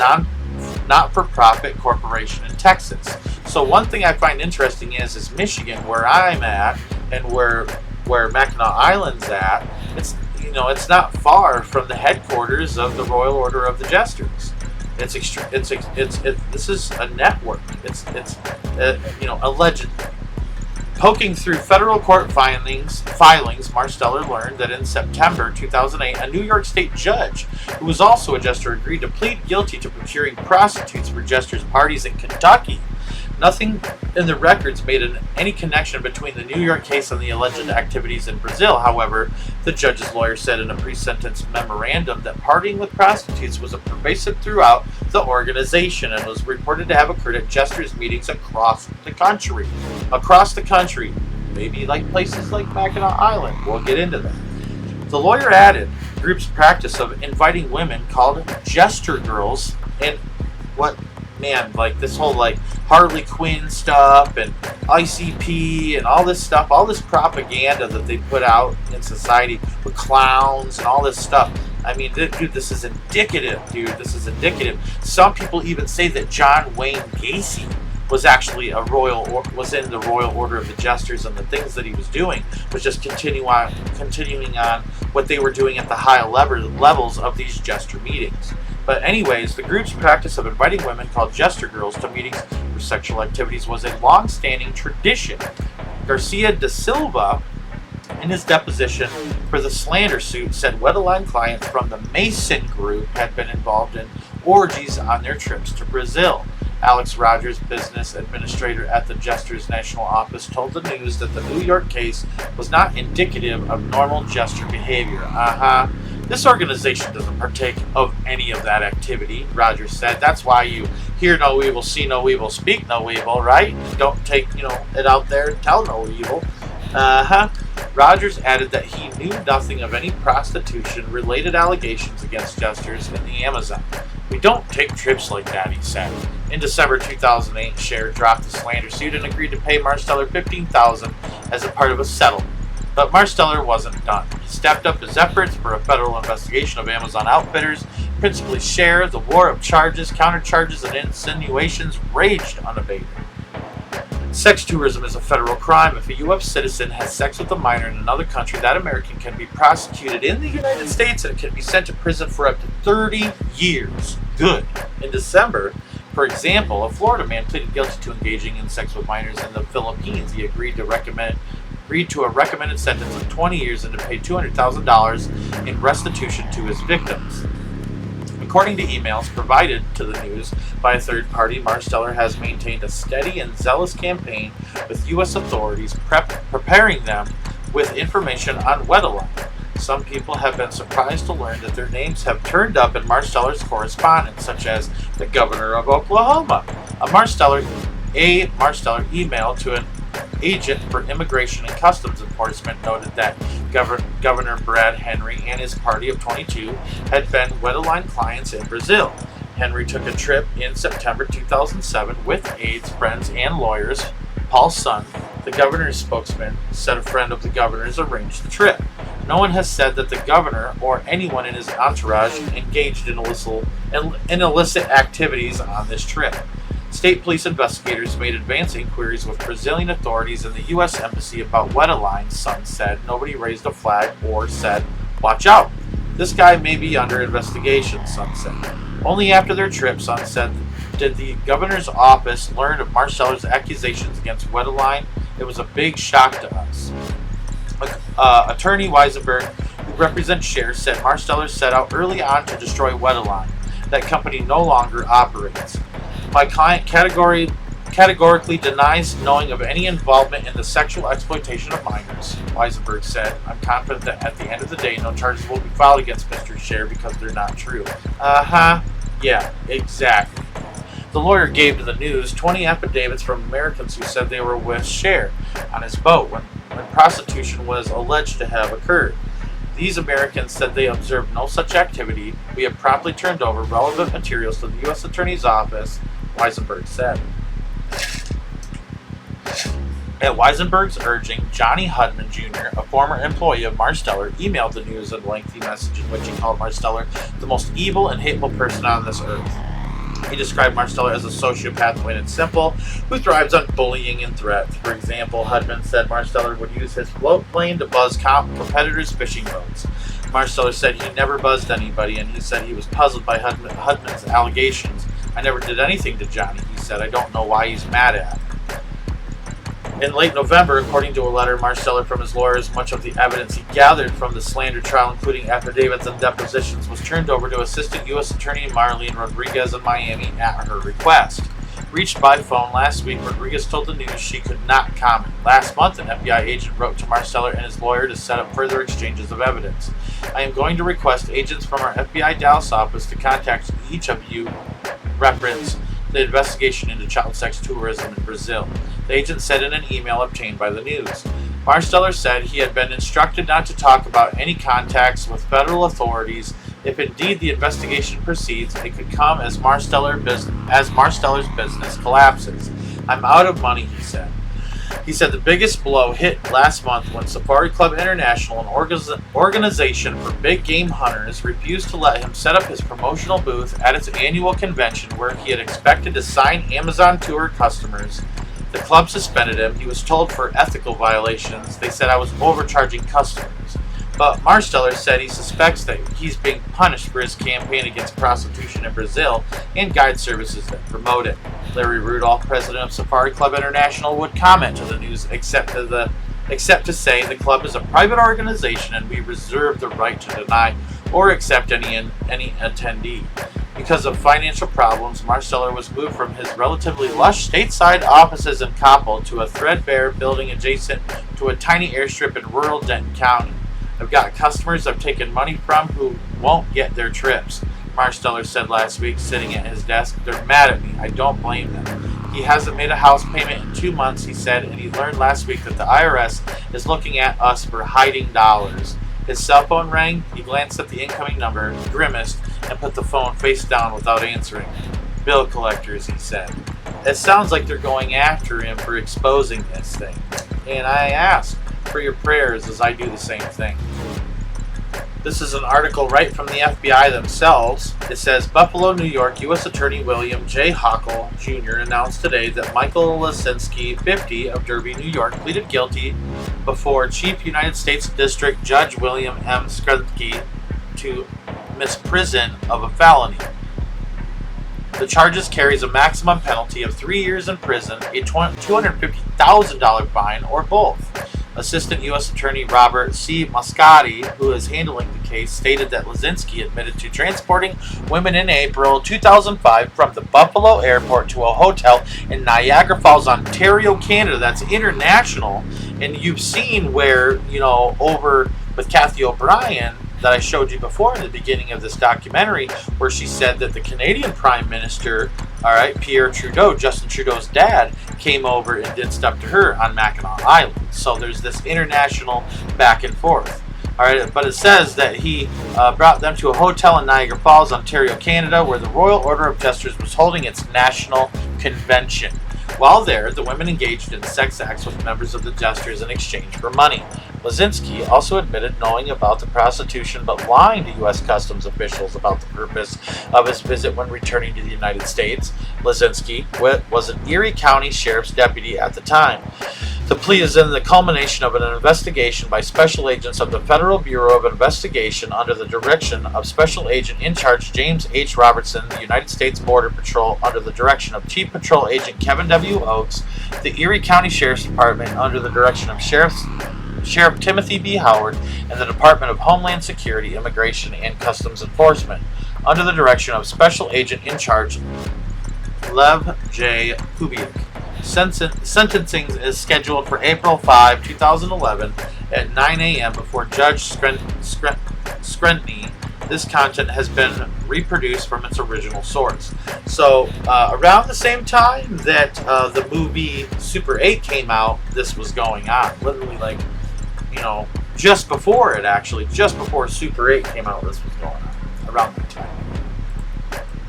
not-for-profit corporation in Texas. So one thing I find interesting is Michigan, where I'm at, and where Mackinac Island's at. It's not far from the headquarters of the Royal Order of the Jesters. This is a network. Allegedly. Poking through federal court filings, Marsteller learned that in September 2008, a New York State judge, who was also a jester, agreed to plead guilty to procuring prostitutes for jesters' parties in Kentucky. Nothing in the records made any connection between the New York case and the alleged activities in Brazil. However, the judge's lawyer said in a pre-sentence memorandum that partying with prostitutes was pervasive throughout the organization and was reported to have occurred at jesters' meetings across the country. Maybe like places like Mackinac Island. We'll get into that. The lawyer added, the group's practice of inviting women called jester girls and this whole Harley Quinn stuff and ICP and all this stuff, all this propaganda that they put out in society with clowns and all this stuff. I mean, dude, this is indicative, Some people even say that John Wayne Gacy was actually was in the Royal Order of the Jesters, and the things that he was doing was just continuing on what they were doing at the high levels of these jester meetings. But anyways, the group's practice of inviting women called jester girls to meetings for sexual activities was a long-standing tradition. Garcia da Silva, in his deposition for the slander suit, said Wedeline clients from the Mason group had been involved in orgies on their trips to Brazil. Alex Rogers, business administrator at the Jesters National Office, told the news that the New York case was not indicative of normal jester behavior. This organization doesn't partake of any of that activity, Rogers said. That's why you hear no evil, see no evil, speak no evil, right? Don't take, it out there and tell no evil. Rogers added that he knew nothing of any prostitution-related allegations against jesters in the Amazon. We don't take trips like that, he said. In December 2008, Cher dropped the slander suit and agreed to pay Marsteller $15,000 as a part of a settlement. But Marsteller wasn't done. He stepped up his efforts for a federal investigation of Amazon outfitters, principally Cher. The war of charges, countercharges, and insinuations raged unabated. Sex tourism is a federal crime. If a U.S. citizen has sex with a minor in another country, that American can be prosecuted in the United States and can be sent to prison for up to 30 years. Good. In December, for example, a Florida man pleaded guilty to engaging in sex with minors in the Philippines. He agreed to a recommended sentence of 20 years and to pay $200,000 in restitution to his victims. According to emails provided to the news by a third party, Marsteller has maintained a steady and zealous campaign with U.S. authorities preparing them with information on Wedeline. Some people have been surprised to learn that their names have turned up in Marsteller's correspondence, such as the governor of Oklahoma. A Marsteller A Marsteller email to an agent for Immigration and Customs Enforcement noted that Governor Brad Henry and his party of 22 had been Wetaline clients in Brazil. Henry took a trip in September 2007 with aides, friends, and lawyers. Paul Sun, the governor's spokesman, said a friend of the governor's arranged the trip. No one has said that the governor or anyone in his entourage engaged in illicit activities on this trip. State police investigators made advance inquiries with Brazilian authorities and the U.S. Embassy about Wetaline. Sun said nobody raised a flag or said, "Watch out, this guy may be under investigation," Sun said. Only after their trip, Sun said, did the governor's office learn of Marsteller's accusations against Wetaline. It was a big shock to us. Attorney Weisenberg, who represents Shares, said Marsteller set out early on to destroy Wetaline. That company no longer operates. My client categorically denies knowing of any involvement in the sexual exploitation of minors, Weisenberg said. I'm confident that at the end of the day, no charges will be filed against Mr. Share because they're not true. Yeah, exactly. The lawyer gave to the news 20 affidavits from Americans who said they were with Share on his boat when prostitution was alleged to have occurred. These Americans said they observed no such activity. We have promptly turned over relevant materials to the U.S. Attorney's Office, Weisenberg said. At Weisenberg's urging, Johnny Hudman Jr., a former employee of Marsteller, emailed the news a lengthy message in which he called Marsteller the most evil and hateful person on this earth. He described Marsteller as a sociopath, plain and simple, who thrives on bullying and threats. For example, Hudman said Marsteller would use his float plane to buzz competitors' fishing boats. Marsteller said he never buzzed anybody, and he said he was puzzled by Hudman's allegations. I never did anything to Johnny, he said. I don't know why he's mad at. In late November, according to a letter Marsteller from his lawyers, much of the evidence he gathered from the slander trial, including affidavits and depositions, was turned over to Assistant U.S. Attorney Marlene Rodriguez in Miami at her request. Reached by phone last week, Rodriguez told the news she could not comment. Last month, an FBI agent wrote to Marsteller and his lawyer to set up further exchanges of evidence. I am going to request agents from our FBI Dallas office to contact each of you, reference the investigation into child sex tourism in Brazil, the agent said in an email obtained by the news. Marsteller said he had been instructed not to talk about any contacts with federal authorities. If indeed the investigation proceeds, it could come as Marsteller's business collapses. I'm out of money, he said. He said the biggest blow hit last month when Safari Club International, an organization for big game hunters, refused to let him set up his promotional booth at its annual convention where he had expected to sign Amazon tour customers. The club suspended him. He was told for ethical violations. They said I was overcharging customers. But Marsteller said he suspects that he's being punished for his campaign against prostitution in Brazil and guide services that promote it. Larry Rudolph, president of Safari Club International, would comment to the news except to say the club is a private organization and we reserve the right to deny or accept any attendee. Because of financial problems, Marsteller was moved from his relatively lush stateside offices in Coppell to a threadbare building adjacent to a tiny airstrip in rural Denton County. I've got customers I've taken money from who won't get their trips, Marsteller said last week, sitting at his desk. They're mad at me. I don't blame them. He hasn't made a house payment in 2 months, he said, and he learned last week that the IRS is looking at us for hiding dollars. His cell phone rang. He glanced at the incoming number, grimaced, and put the phone face down without answering. Bill collectors, he said. It sounds like they're going after him for exposing this thing. And I ask for your prayers as I do the same thing. This is an article right from the FBI themselves. It says, Buffalo, New York, U.S. Attorney William J. Hochul Jr. announced today that Michael Lisinski, 50, of Derby, New York, pleaded guilty before Chief United States District Judge William M. Skrzynski to misprison of a felony. The charges carries a maximum penalty of 3 years in prison, a $250,000 fine, or both. Assistant U.S. Attorney Robert C. Moscati, who is handling the case, stated that Lisinski admitted to transporting women in April 2005 from the Buffalo airport to a hotel in Niagara Falls, Ontario, Canada. That's international. And you've seen where, over with Kathy O'Brien, that I showed you before in the beginning of this documentary, where she said that the Canadian Prime Minister All right, Pierre Trudeau, Justin Trudeau's dad, came over and did stuff to her on Mackinac Island. So there's this international back and forth. All right, but it says that he brought them to a hotel in Niagara Falls, Ontario, Canada, where the Royal Order of Jesters was holding its national convention. While there, the women engaged in sex acts with members of the Jesters in exchange for money. Lazinski also admitted knowing about the prostitution but lying to U.S. Customs officials about the purpose of his visit when returning to the United States. Lazinski was an Erie County Sheriff's deputy at the time. The plea is in the culmination of an investigation by special agents of the Federal Bureau of Investigation under the direction of Special Agent in Charge James H. Robertson, the United States Border Patrol under the direction of Chief Patrol Agent Kevin W. Oakes, the Erie County Sheriff's Department under the direction of Sheriff Timothy B. Howard, and the Department of Homeland Security, Immigration, and Customs Enforcement under the direction of Special Agent in Charge Lev J. Kubiak. Sentencing is scheduled for April 5, 2011 at 9 a.m. before Judge Screntny. This content has been reproduced from its original source. So around the same time that the movie Super 8 came out, this was going on. Literally, like, just before it actually, just before Super 8 came out, this was going on around that time.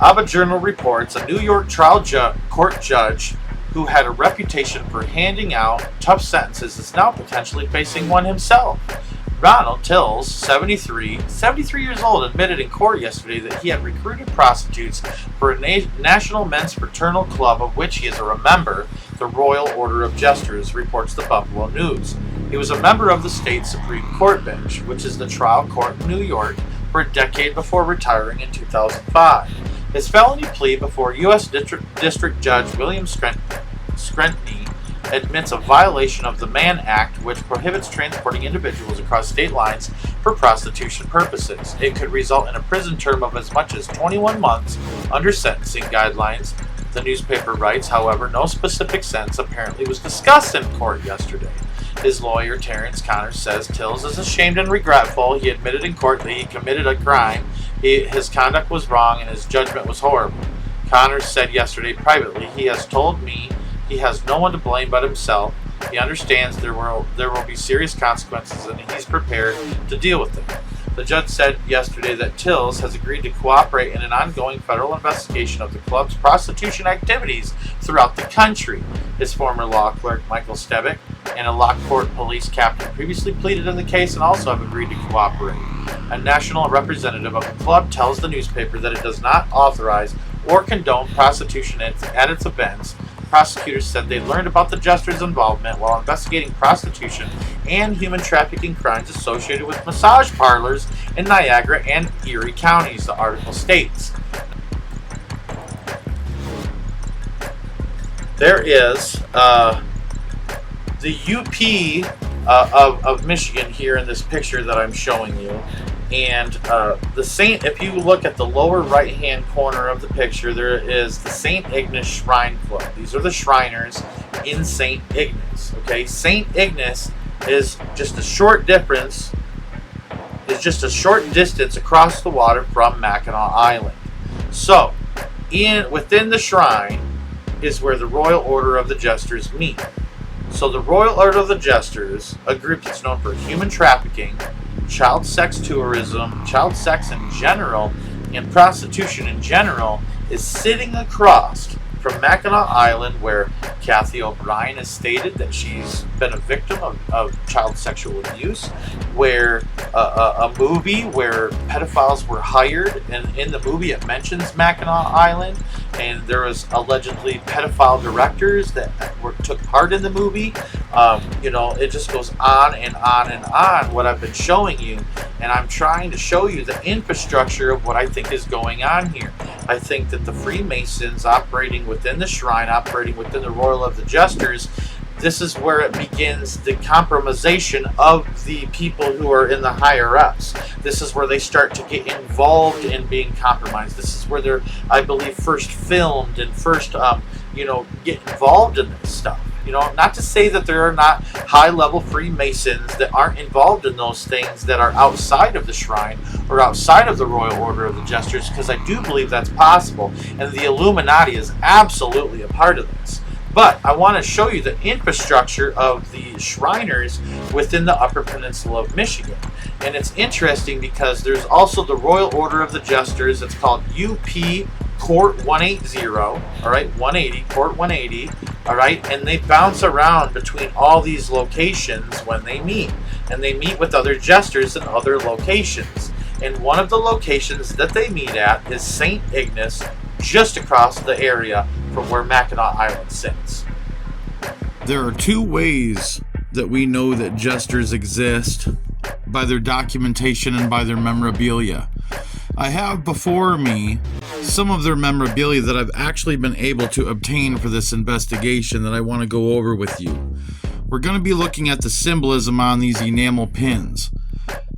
Abba Journal reports a New York trial court judge who had a reputation for handing out tough sentences is now potentially facing one himself. Ronald Tills, 73 years old, admitted in court yesterday that he had recruited prostitutes for a national men's fraternal club of which he is a member, the Royal Order of Jesters, reports the Buffalo News. He was a member of the state Supreme Court bench, which is the trial court in New York, for a decade before retiring in 2005. His felony plea before U.S. District Judge William Screntny admits a violation of the Mann Act, which prohibits transporting individuals across state lines for prostitution purposes. It could result in a prison term of as much as 21 months under sentencing guidelines. The newspaper writes, however, no specific sentence apparently was discussed in court yesterday. His lawyer, Terrence Connors, says Tills is ashamed and regretful. He admitted in court that he committed a crime. His conduct was wrong and his judgment was horrible. Connors said yesterday privately, he has told me he has no one to blame but himself. He understands there will be serious consequences and he's prepared to deal with them. The judge said yesterday that Tills has agreed to cooperate in an ongoing federal investigation of the club's prostitution activities throughout the country. His former law clerk, Michael Stebick, and a Lockport police captain previously pleaded in the case and also have agreed to cooperate. A national representative of the club tells the newspaper that it does not authorize or condone prostitution at its events. Prosecutors said they learned about the Jesters' involvement while investigating prostitution and human trafficking crimes associated with massage parlors in Niagara and Erie counties, the article states. There is the UP of Michigan here in this picture that I'm showing you. And the Saint, if you look at the lower right-hand corner of the picture, there is the St. Ignace Shrine Club. These are the Shriners in St. Ignace. Okay, St. Ignace is just a short distance across the water from Mackinac Island. So, within the shrine is where the Royal Order of the Jesters meet. So the Royal Order of the Jesters, a group that's known for human trafficking, child sex tourism, child sex in general, and prostitution in general, is sitting across from Mackinac Island, where Kathy O'Brien has stated that she's been a victim of child sexual abuse, where a movie where pedophiles were hired, and in the movie it mentions Mackinac Island, and there was allegedly pedophile directors that took part in the movie. It just goes on and on and on, what I've been showing you, and I'm trying to show you the infrastructure of what I think is going on here. I think that the Freemasons operating within the shrine, operating within the Royal of the Jesters, this is where it begins the compromisation of the people who are in the higher ups. This is where they start to get involved in being compromised. This is where they're, I believe, first filmed and first, get involved in this stuff. You know, not to say that there are not high-level Freemasons that aren't involved in those things that are outside of the shrine or outside of the Royal Order of the Jesters, because I do believe that's possible, and the Illuminati is absolutely a part of this. But I want to show you the infrastructure of the Shriners within the Upper Peninsula of Michigan. And it's interesting because there's also the Royal Order of the Jesters. It's called UP Court 180, all right, 180, Court 180, all right, and they bounce around between all these locations when they meet. And they meet with other Jesters in other locations. And one of the locations that they meet at is St. Ignace, just across the area from where Mackinac Island sits. There are two ways that we know that Jesters exist: by their documentation and by their memorabilia. I have before me some of their memorabilia that I've actually been able to obtain for this investigation that I want to go over with you. We're going to be looking at the symbolism on these enamel pins.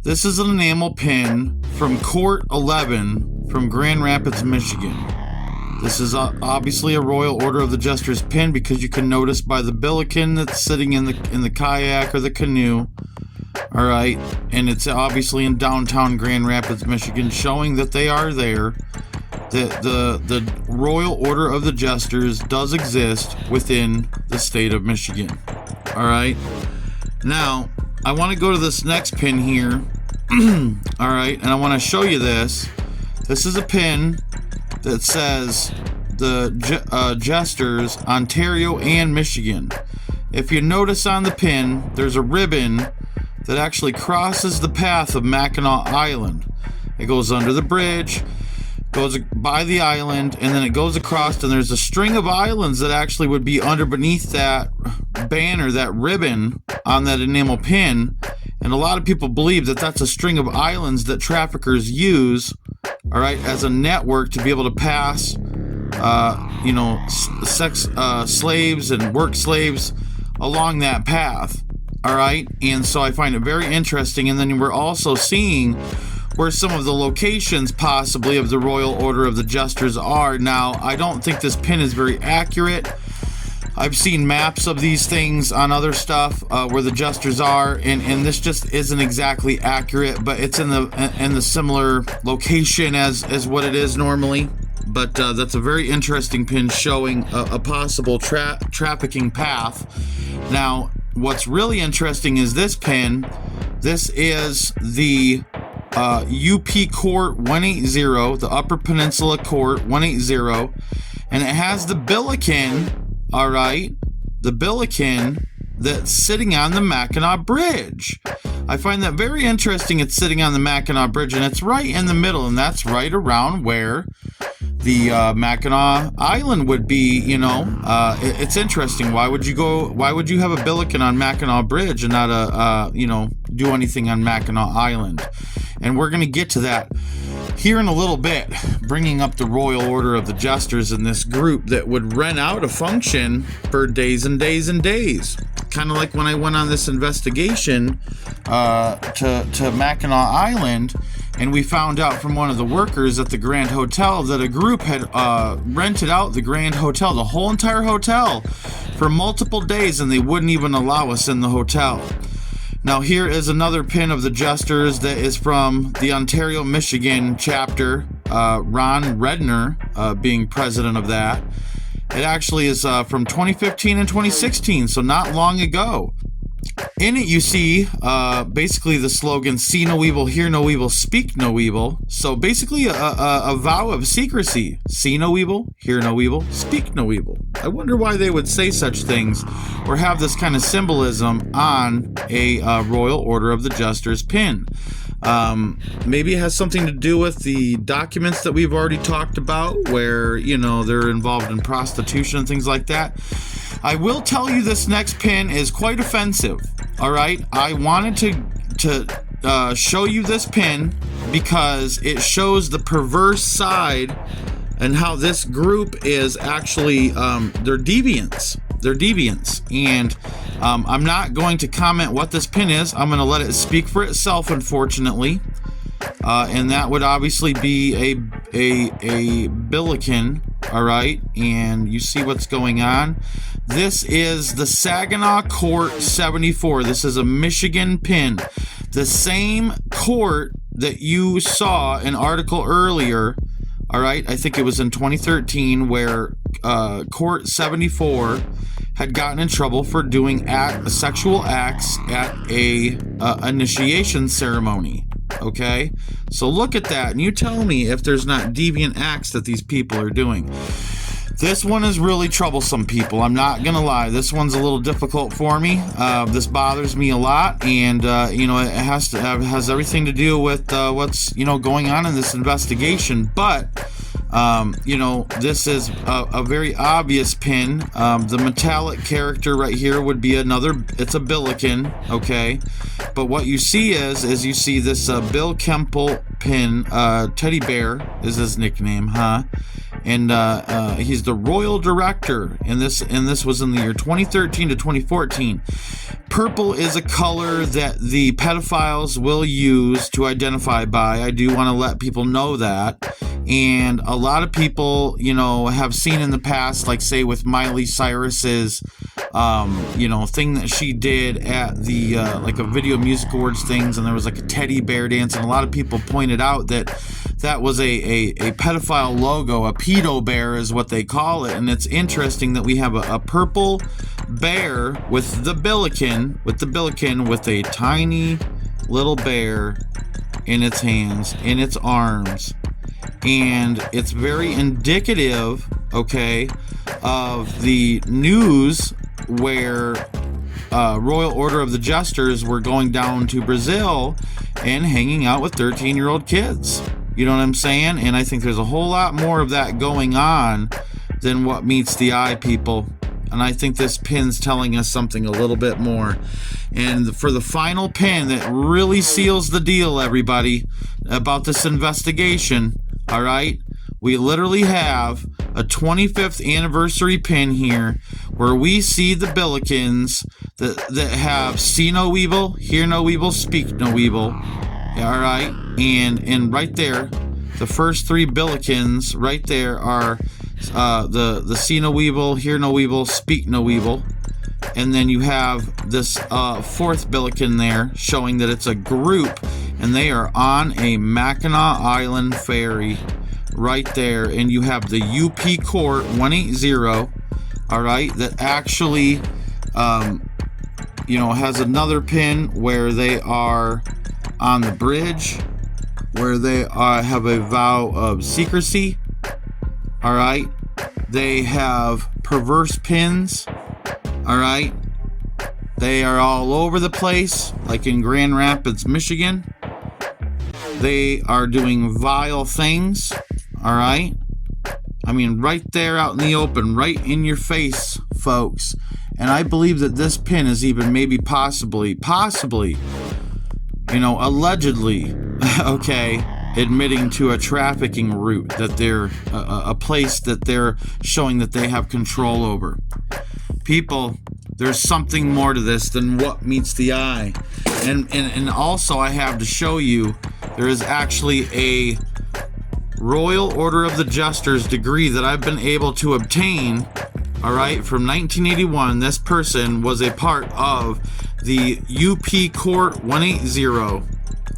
This is an enamel pin from Court 11 from Grand Rapids, Michigan. This is obviously a Royal Order of the Jesters pin because you can notice by the billiken that's sitting in the kayak or the canoe. All right, and it's obviously in downtown Grand Rapids, Michigan, showing that they are there. The Royal Order of the Jesters does exist within the state of Michigan. All right, now I want to go to this next pin here. All right, and I want to show you this. This is a pin that says the Jesters, Ontario and Michigan. If you notice on the pin, there's a ribbon that actually crosses the path of Mackinac Island. It goes under the bridge, goes by the island, and then it goes across, and there's a string of islands that actually would be beneath that banner, that ribbon on that enamel pin. And a lot of people believe that that's a string of islands that traffickers use, all right, as a network to be able to pass, sex slaves and work slaves along that path, all right. And so I find it very interesting. And then we're also seeing where some of the locations possibly of the Royal Order of the Jesters are. Now, I don't think this pin is very accurate. I've seen maps of these things on other stuff where the Jesters are, and this just isn't exactly accurate, but it's in the similar location as what it is normally. But that's a very interesting pin showing a possible trafficking path. Now, what's really interesting is this pin. This is the UP Court 180, the Upper Peninsula Court 180, and it has the billiken. All right, the billiken that's sitting on the Mackinac Bridge. I find that very interesting. It's sitting on the Mackinac Bridge, and it's right in the middle, and that's right around where the Mackinac Island would be. It's interesting. Why would you have a billiken on Mackinac Bridge and not do anything on Mackinac Island? And we're going to get to that here in a little bit, bringing up the Royal Order of the Jesters and this group that would rent out a function for days and days and days. Kind of like when I went on this investigation to Mackinac Island, and we found out from one of the workers at the Grand Hotel that a group had rented out the Grand Hotel, the whole entire hotel, for multiple days, and they wouldn't even allow us in the hotel. Now, here is another pin of the Jesters that is from the Ontario, Michigan chapter, Ron Redner being president of that. It actually is from 2015 and 2016, so not long ago. In it, you see basically the slogan, "See no evil, hear no evil, speak no evil." So basically a vow of secrecy. See no evil, hear no evil, speak no evil. I wonder why they would say such things or have this kind of symbolism on a Royal Order of the Jesters pin. Maybe it has something to do with the documents that we've already talked about where, they're involved in prostitution and things like that. I will tell you this next pin is quite offensive. All right. I wanted to show you this pin because it shows the perverse side and how this group is actually, they're deviants. They're deviants. And I'm not going to comment what this pin is. I'm going to let it speak for itself, unfortunately. And that would obviously be a billiken all right, and you see what's going on. This is the Saginaw Court 74. This is a Michigan pin. The same court that you saw an article earlier, all right, I think it was in 2013, where Court 74 had gotten in trouble for doing sexual acts at a initiation ceremony. Okay, so look at that, and you tell me if there's not deviant acts that these people are doing. This one is really troublesome, people. I'm not gonna lie. This one's a little difficult for me. This bothers me a lot, and it has everything to do with what's going on in this investigation. But this is a very obvious pin. The metallic character right here would be it's a Billiken, okay? But what you see is you see this Bill Kemple pin, Teddy Bear is his nickname, huh? And he's the royal director, and this was in the year 2013 to 2014. Purple is a color that the pedophiles will use to identify by. I do want to let people know that. And a lot of people, have seen in the past, like say with Miley Cyrus's, thing that she did at the, like a Video Music Awards things, and there was like a teddy bear dance, and a lot of people pointed out that was a pedophile logo. A pedo bear is what they call it. And it's interesting that we have a purple bear with the Billiken, with a tiny little bear in its hands, in its arms. And it's very indicative, okay, of the news where Royal Order of the Jesters were going down to Brazil and hanging out with 13-year-old kids. You know what I'm saying? And I think there's a whole lot more of that going on than what meets the eye, people. And I think this pin's telling us something a little bit more. And for the final pin that really seals the deal, everybody, about this investigation, all right, we literally have a 25th anniversary pin here where we see the Billikens that have see no evil, hear no evil, speak no evil. All right, and right there, the first three Billikens right there are the see no evil, hear no evil, speak no evil. And then you have this fourth Billiken there showing that it's a group, and they are on a Mackinac Island ferry right there. And you have the UP Court 180, all right, that actually has another pin where they are on the bridge, where they have a vow of secrecy, all right. They have perverse pins, all right. They are all over the place, like in Grand Rapids, Michigan. They are doing vile things, all right. I mean, right there out in the open, right in your face, folks. And I believe that this pin is even maybe possibly, allegedly, okay, admitting to a trafficking route, that they're a place that they're showing that they have control over. People, there's something more to this than what meets the eye. And also I have to show you, there is actually a Royal Order of the Jesters degree that I've been able to obtain, all right, from 1981. This person was a part of the UP Court 180, all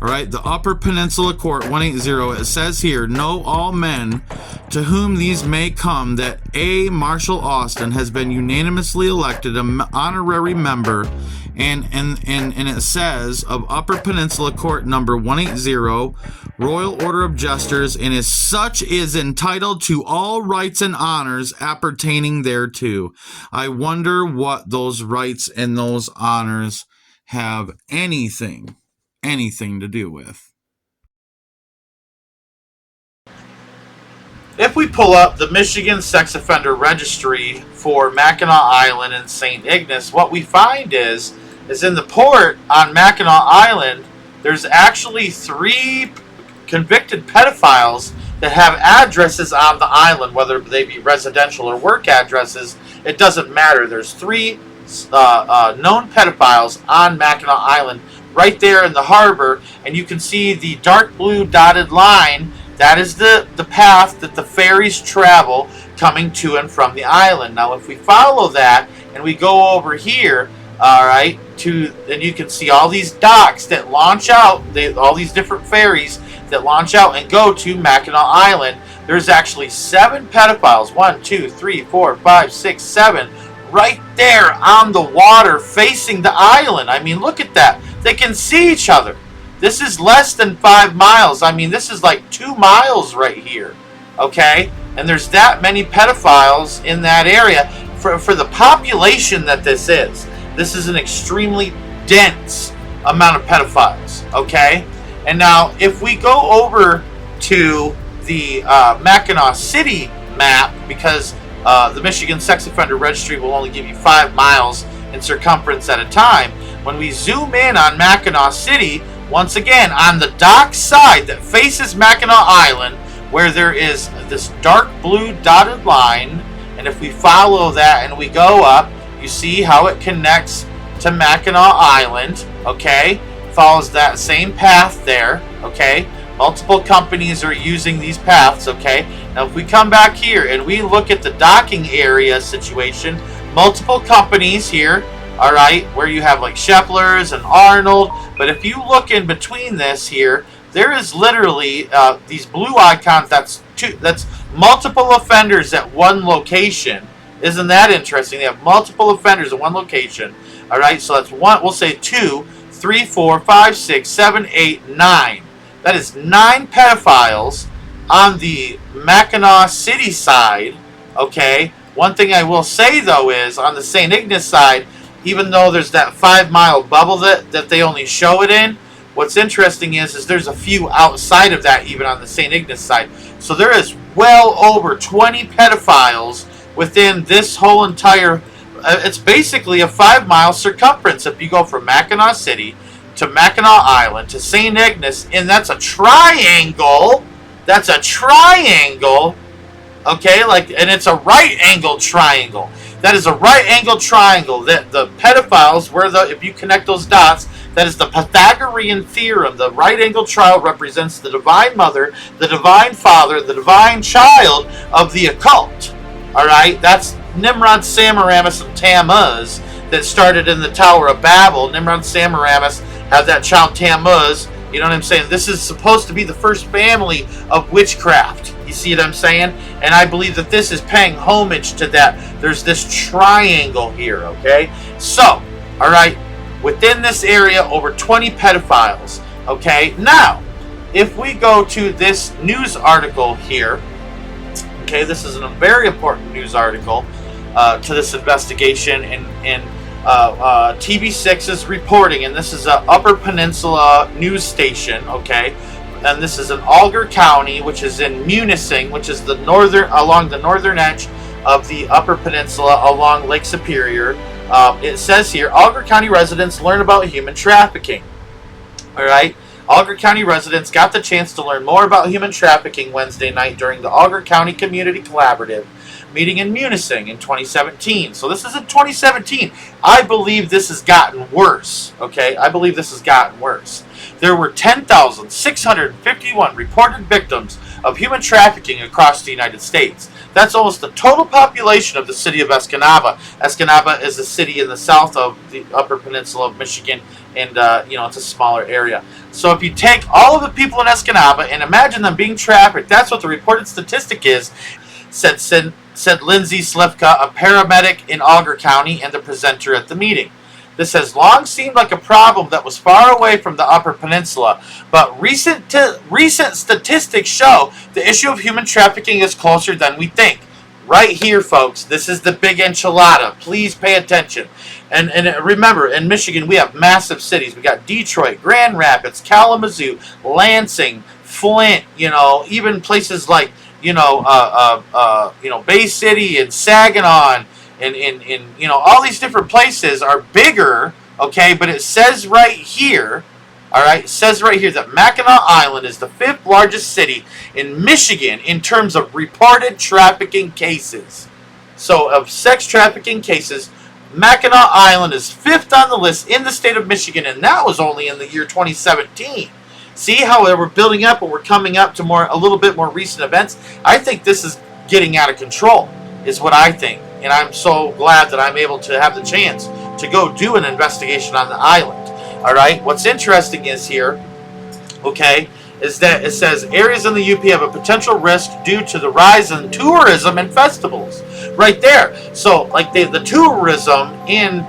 right, the Upper Peninsula Court 180. It says here, know all men to whom these may come that A. Marshall Austin has been unanimously elected an honorary member, and it says of Upper Peninsula Court number 180, Royal Order of Jesters, and as such is entitled to all rights and honors appertaining thereto. I wonder what those rights and those honors have anything to do with. If we pull up the Michigan Sex Offender Registry for Mackinac Island and St. Ignace, what we find is in the port on Mackinac Island, there's actually 3 convicted pedophiles that have addresses on the island, whether they be residential or work addresses. It doesn't matter. There's 3 known pedophiles on Mackinac Island right there in the harbor, and you can see the dark blue dotted line. That is the path that the ferries travel coming to and from the island. Now, if we follow that and we go over here, all right, and you can see all these docks that launch out, all these different ferries that launch out and go to Mackinac Island. There's actually 7 pedophiles, 1, 2, 3, 4, 5, 6, 7, right there on the water facing the island. I mean, look at that. They can see each other. This is less than 5 miles. I mean, this is like 2 miles right here, okay? And there's that many pedophiles in that area for the population that this is. This is an extremely dense amount of pedophiles, okay? And now, if we go over to the Mackinac City map, because the Michigan Sex Offender Registry will only give you 5 miles in circumference at a time. When we zoom in on Mackinac City, once again, on the dock side that faces Mackinac Island, where there is this dark blue dotted line, and if we follow that and we go up, you see how it connects to Mackinac Island, okay? Follows that same path there, okay? Multiple companies are using these paths, okay? Now, if we come back here and we look at the docking area situation, multiple companies here, all right, where you have like Shepler's and Arnold, but if you look in between this here, there is literally these blue icons. That's multiple offenders at one location. Isn't that interesting? They have multiple offenders at one location. All right, so that's one. We'll say 2, 3, 4, 5, 6, 7, 8, 9. That is 9 pedophiles on the Mackinac City side. Okay. One thing I will say though is on the St. Ignace side, even though there's that 5-mile bubble that they only show it in, what's interesting is there's a few outside of that even on the St. Ignace side. So there is well over 20 pedophiles within this whole entire, it's basically a 5-mile circumference. If you go from Mackinac City to Mackinac Island to St. Ignace, and that's a triangle. That's a triangle. Okay, and it's a right-angled triangle. That is a right-angled triangle. That the pedophiles, if you connect those dots, that is the Pythagorean theorem. The right-angled triangle represents the divine mother, the divine father, the divine child of the occult. All right, that's Nimrod, Semiramis, and Tammuz that started in the Tower of Babel. Nimrod, Semiramis had that child Tammuz. You know what I'm saying? This is supposed to be the first family of witchcraft. You see what I'm saying? And I believe that this is paying homage to that. There's this triangle here, okay? So, all right, within this area, over 20 pedophiles, okay? Now, if we go to this news article here, okay, this is a very important news article to this investigation, and TV6 is reporting, and this is an Upper Peninsula news station, okay? And this is in Alger County, which is in Munising, which is along the northern edge of the Upper Peninsula along Lake Superior. It says here, Alger County residents learn about human trafficking. All right, Alger County residents got the chance to learn more about human trafficking Wednesday night during the Alger County Community Collaborative meeting in Munising in 2017. So this is in 2017. I believe this has gotten worse. Okay, I believe this has gotten worse. There were 10,651 reported victims of human trafficking across the United States. That's almost the total population of the city of Escanaba. Escanaba is a city in the south of the Upper Peninsula of Michigan, and it's a smaller area. So if you take all of the people in Escanaba and imagine them being trafficked, that's what the reported statistic is, said Lindsay Slivka, a paramedic in Alger County and the presenter at the meeting. This has long seemed like a problem that was far away from the Upper Peninsula, but recent statistics show the issue of human trafficking is closer than we think. Right here, folks, this is the big enchilada. Please pay attention. And remember, in Michigan, we have massive cities. We got Detroit, Grand Rapids, Kalamazoo, Lansing, Flint, even places like, Bay City and Saginaw, and all these different places are bigger, okay, but it says right here, all right, it says right here that Mackinac Island is the 5th largest city in Michigan in terms of reported trafficking cases. So of sex trafficking cases, Mackinac Island is 5th on the list in the state of Michigan, and that was only in the year 2017. See how we're building up and we're coming up to a little bit more recent events? I think this is getting out of control, is what I think. And I'm so glad that I'm able to have the chance to go do an investigation on the island. All right. What's interesting is here, okay, is that it says areas in the UP have a potential risk due to the rise in tourism and festivals. Right there. So, like, the tourism in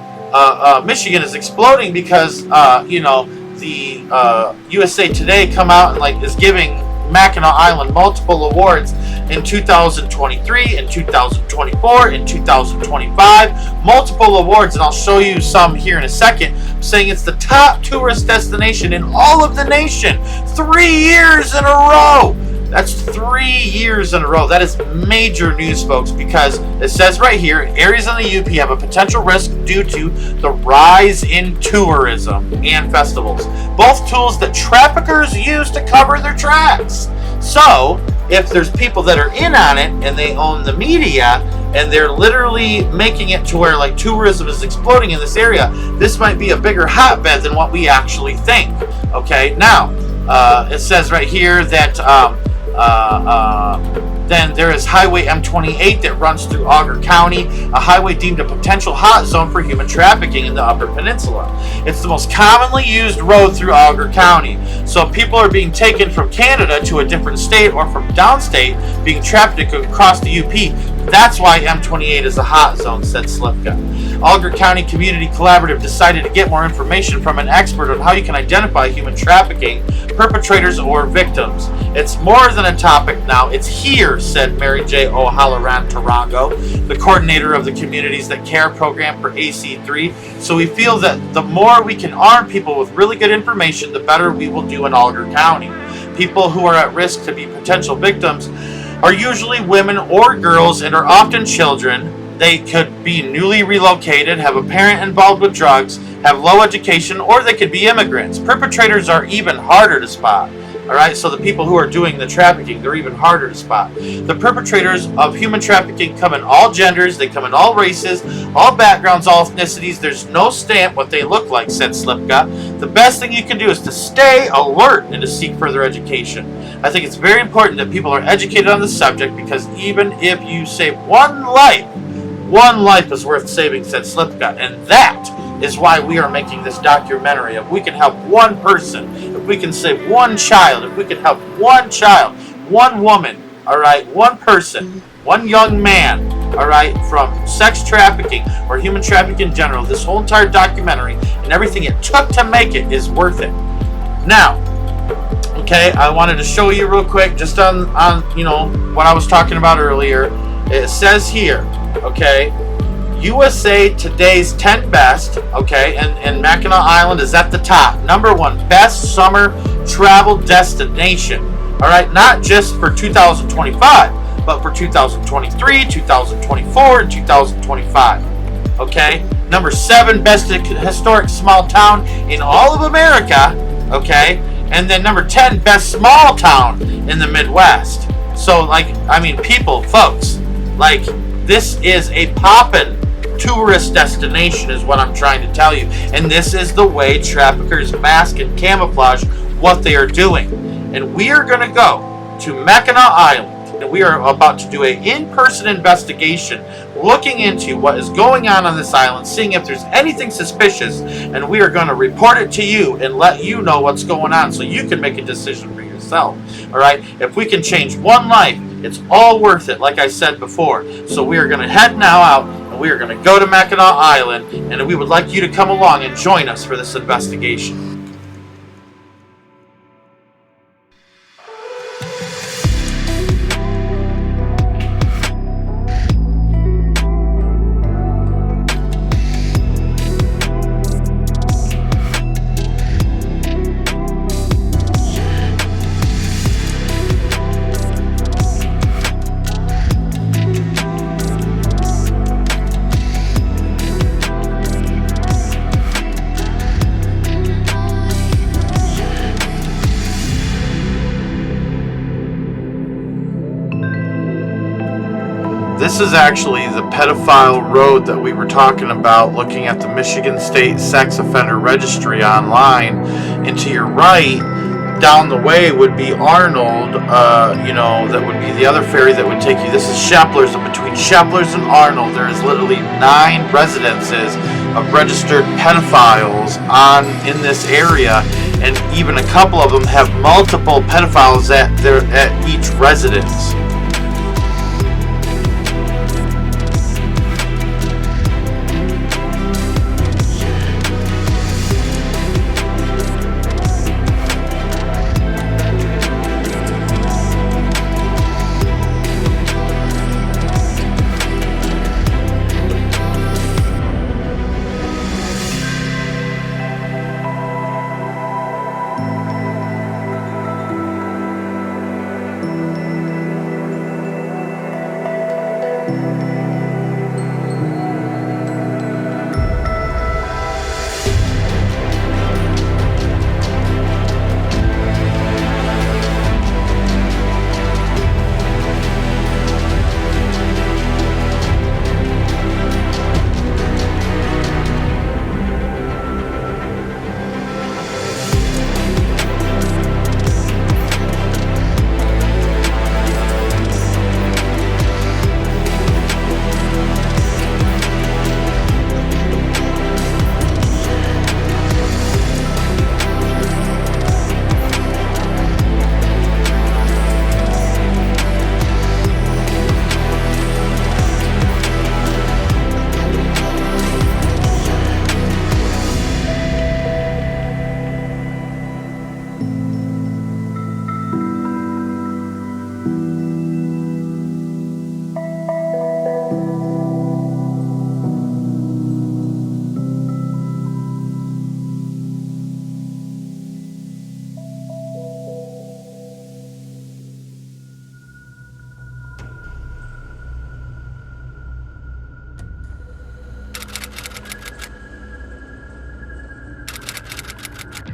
Michigan is exploding because, you know, the USA Today come out and, like, is giving Mackinac Island multiple awards in 2023, in 2024, in 2025, multiple awards, and I'll show you some here in a second, saying it's the top tourist destination in all of the nation 3 years in a row. That's 3 years in a row. That is major news, folks, because it says right here, areas in the UP have a potential risk due to the rise in tourism and festivals, both tools that traffickers use to cover their tracks. So, if there's people that are in on it and they own the media and they're literally making it to where, like, tourism is exploding in this area, this might be a bigger hotbed than what we actually think. Okay, now, it says right here that then there is Highway M28 that runs through Augur County, a highway deemed a potential hot zone for human trafficking in the Upper Peninsula. It's the most commonly used road through Augur County. So people are being taken from Canada to a different state or from downstate, being trafficked across the UP. That's why M28 is a hot zone, said Slipka. Augur County Community Collaborative decided to get more information from an expert on how you can identify human trafficking perpetrators or victims. It's more than a topic now, it's here, said Mary J. O'Halloran Tarango, the coordinator of the Communities That Care program for AC3. So we feel that the more we can arm people with really good information, the better we will do in Augur County. People who are at risk to be potential victims are usually women or girls and are often children. They could be newly relocated, have a parent involved with drugs, have low education, or they could be immigrants. Perpetrators are even harder to spot. All right, so the people who are doing the trafficking, they're even harder to spot. The perpetrators of human trafficking come in all genders, they come in all races, all backgrounds, all ethnicities. There's no stamp what they look like, said Slipka. The best thing you can do is to stay alert and to seek further education. I think it's very important that people are educated on the subject, because even if you save one life is worth saving, said Slipka. And that is why we are making this documentary. If we can help one person, if we can save one child, if we can help one child, one woman, all right, one person, one young man, all right, from sex trafficking or human trafficking in general, this whole entire documentary and everything it took to make it is worth it. Now, okay, I wanted to show you real quick, just on you know, what I was talking about earlier. It says here, okay, USA Today's 10 best, okay, and Mackinac Island is at the top. Number 1 best summer travel destination. All right, not just for 2025, but for 2023, 2024, and 2025. Okay, number 7 best historic small town in all of America. Okay, and then number 10 best small town in the Midwest. So, like, I mean, people, folks, like, this is a poppin' tourist destination is what I'm trying to tell you. And this is the way traffickers mask and camouflage what they are doing. And we are going to go to Mackinac Island, and we are about to do an in-person investigation looking into what is going on this island, seeing if there's anything suspicious, and we are going to report it to you and let you know what's going on so you can make a decision for yourself. All right, if we can change one life, it's all worth it, like I said before. So we are going to head now out, and we are going to go to Mackinac Island, and we would like you to come along and join us for this investigation. This is actually the pedophile road that we were talking about, looking at the Michigan State Sex Offender Registry online. And to your right, down the way would be Arnold, that would be the other ferry that would take you. This is Sheplers, and between Sheplers and Arnold, there is literally 9 residences of registered pedophiles in this area, and even a couple of them have multiple pedophiles at each residence.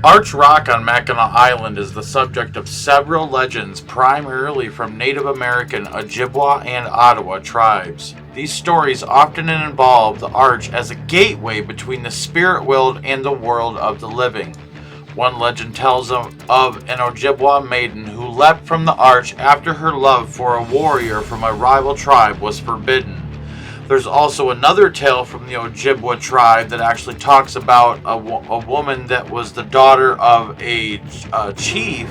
Arch Rock on Mackinac Island is the subject of several legends, primarily from Native American Ojibwa and Ottawa tribes. These stories often involve the arch as a gateway between the spirit world and the world of the living. One legend tells of an Ojibwa maiden who leapt from the arch after her love for a warrior from a rival tribe was forbidden. There's also another tale from the Ojibwa tribe that actually talks about a woman that was the daughter of a chief,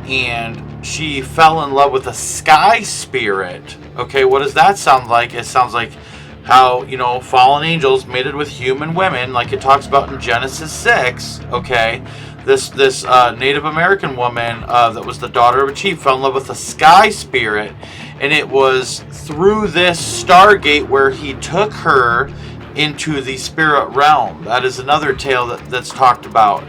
and she fell in love with a sky spirit. Okay, what does that sound like? It sounds like how, fallen angels mated with human women, like it talks about in Genesis 6, okay? This Native American woman that was the daughter of a chief fell in love with a sky spirit, and it was through this stargate where he took her into the spirit realm. That is another tale that's talked about.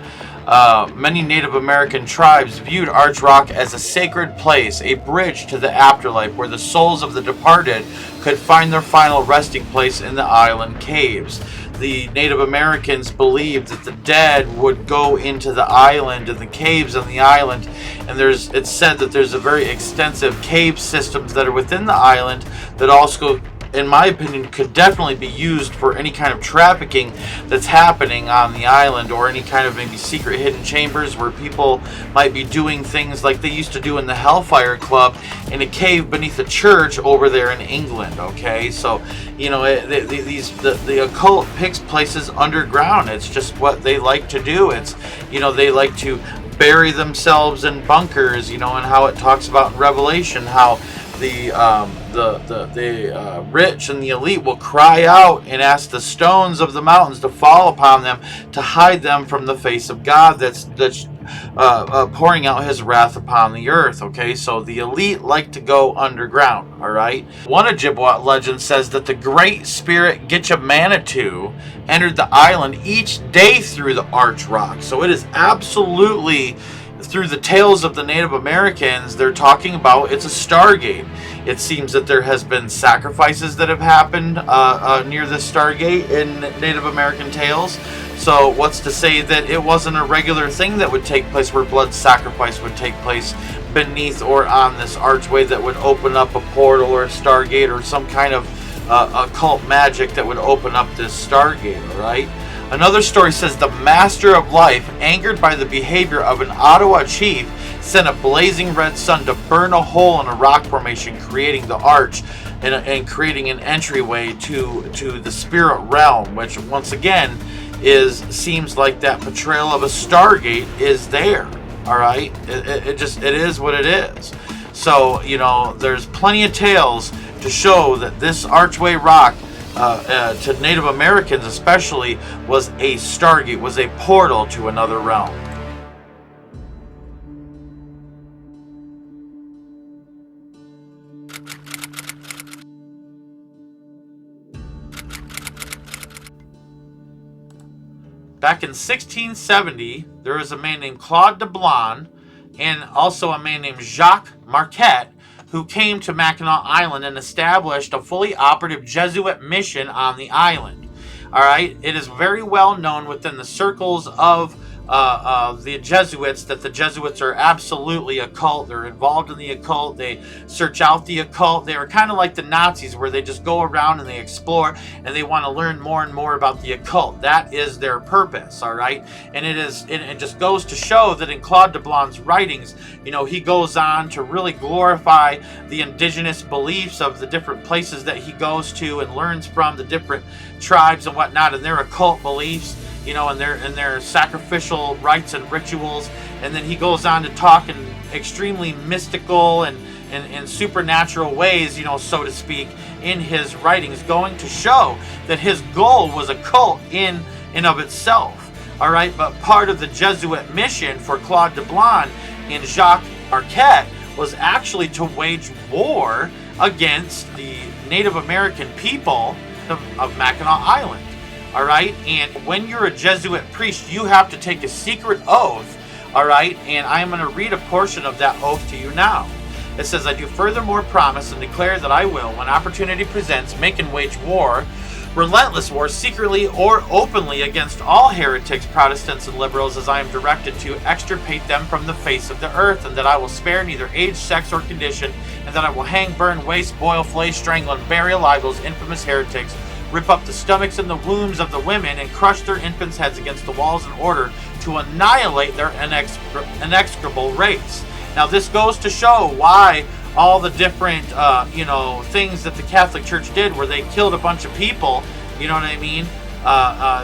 Many Native American tribes viewed Arch Rock as a sacred place, a bridge to the afterlife where the souls of the departed could find their final resting place in the island caves. The Native Americans believed that the dead would go into the island and the caves on the island, and it's said that there's a very extensive cave systems that are within the island that also, in my opinion, could definitely be used for any kind of trafficking that's happening on the island, or any kind of maybe secret hidden chambers where people might be doing things like they used to do in the Hellfire Club in a cave beneath a church over there in England. Okay, so the occult picks places underground. It's just what they like to do. It's they like to bury themselves in bunkers. And how it talks about in Revelation how the rich and the elite will cry out and ask the stones of the mountains to fall upon them to hide them from the face of God that's pouring out his wrath upon the earth. Okay, so the elite like to go underground. All right, one Ojibwa legend says that the Great Spirit Gitche-Manitou entered the island each day through the Arch Rock. So it is absolutely, through the tales of the Native Americans, they're talking about it's a stargate. It seems that there has been sacrifices that have happened near this stargate in Native American tales. So what's to say that it wasn't a regular thing that would take place, where blood sacrifice would take place beneath or on this archway that would open up a portal or a stargate, or some kind of occult magic that would open up this stargate, all right? Another story says the Master of Life, angered by the behavior of an Ottawa chief, sent a blazing red sun to burn a hole in a rock formation, creating the arch and creating an entryway to the spirit realm, which once again seems like that portrayal of a stargate is there. All right, it is what it is. So, you know, there's plenty of tales to show that this archway rock, to Native Americans especially, was a stargate, was a portal to another realm. Back in 1670, there was a man named Claude de Blonde and also a man named Jacques Marquette who came to Mackinac Island and established a fully operative Jesuit mission on the island. All right, it is very well known within the circles of the Jesuits that the Jesuits are absolutely occult. They're involved in the occult. They search out the occult. They are kind of like the Nazis, where they just go around and they explore and they want to learn more and more about the occult. That is their purpose, all right? And it just goes to show that in Claude de Blonde's writings, you know, he goes on to really glorify the indigenous beliefs of the different places that he goes to and learns from the different tribes and whatnot and their occult beliefs, you know, and their sacrificial rites and rituals. And then he goes on to talk in extremely mystical and supernatural ways, you know, so to speak, in his writings, going to show that his goal was occult in and of itself. All right, but part of the Jesuit mission for Claude de Blonde and Jacques Marquette was actually to wage war against the Native American people of Mackinac Island. All right, and when you're a Jesuit priest, you have to take a secret oath. All right, and I am going to read a portion of that oath to you now. It says, "I do furthermore promise and declare that I will, when opportunity presents, make and wage war, relentless war, secretly or openly, against all heretics, Protestants, and liberals, as I am directed to, extirpate them from the face of the earth, and that I will spare neither age, sex, or condition, and that I will hang, burn, waste, boil, flay, strangle, and bury alive those infamous heretics, rip up the stomachs and the wombs of the women, and crush their infants' heads against the walls in order to annihilate their inexorable race." Now, this goes to show why all the different, things that the Catholic Church did, where they killed a bunch of people, you know what I mean?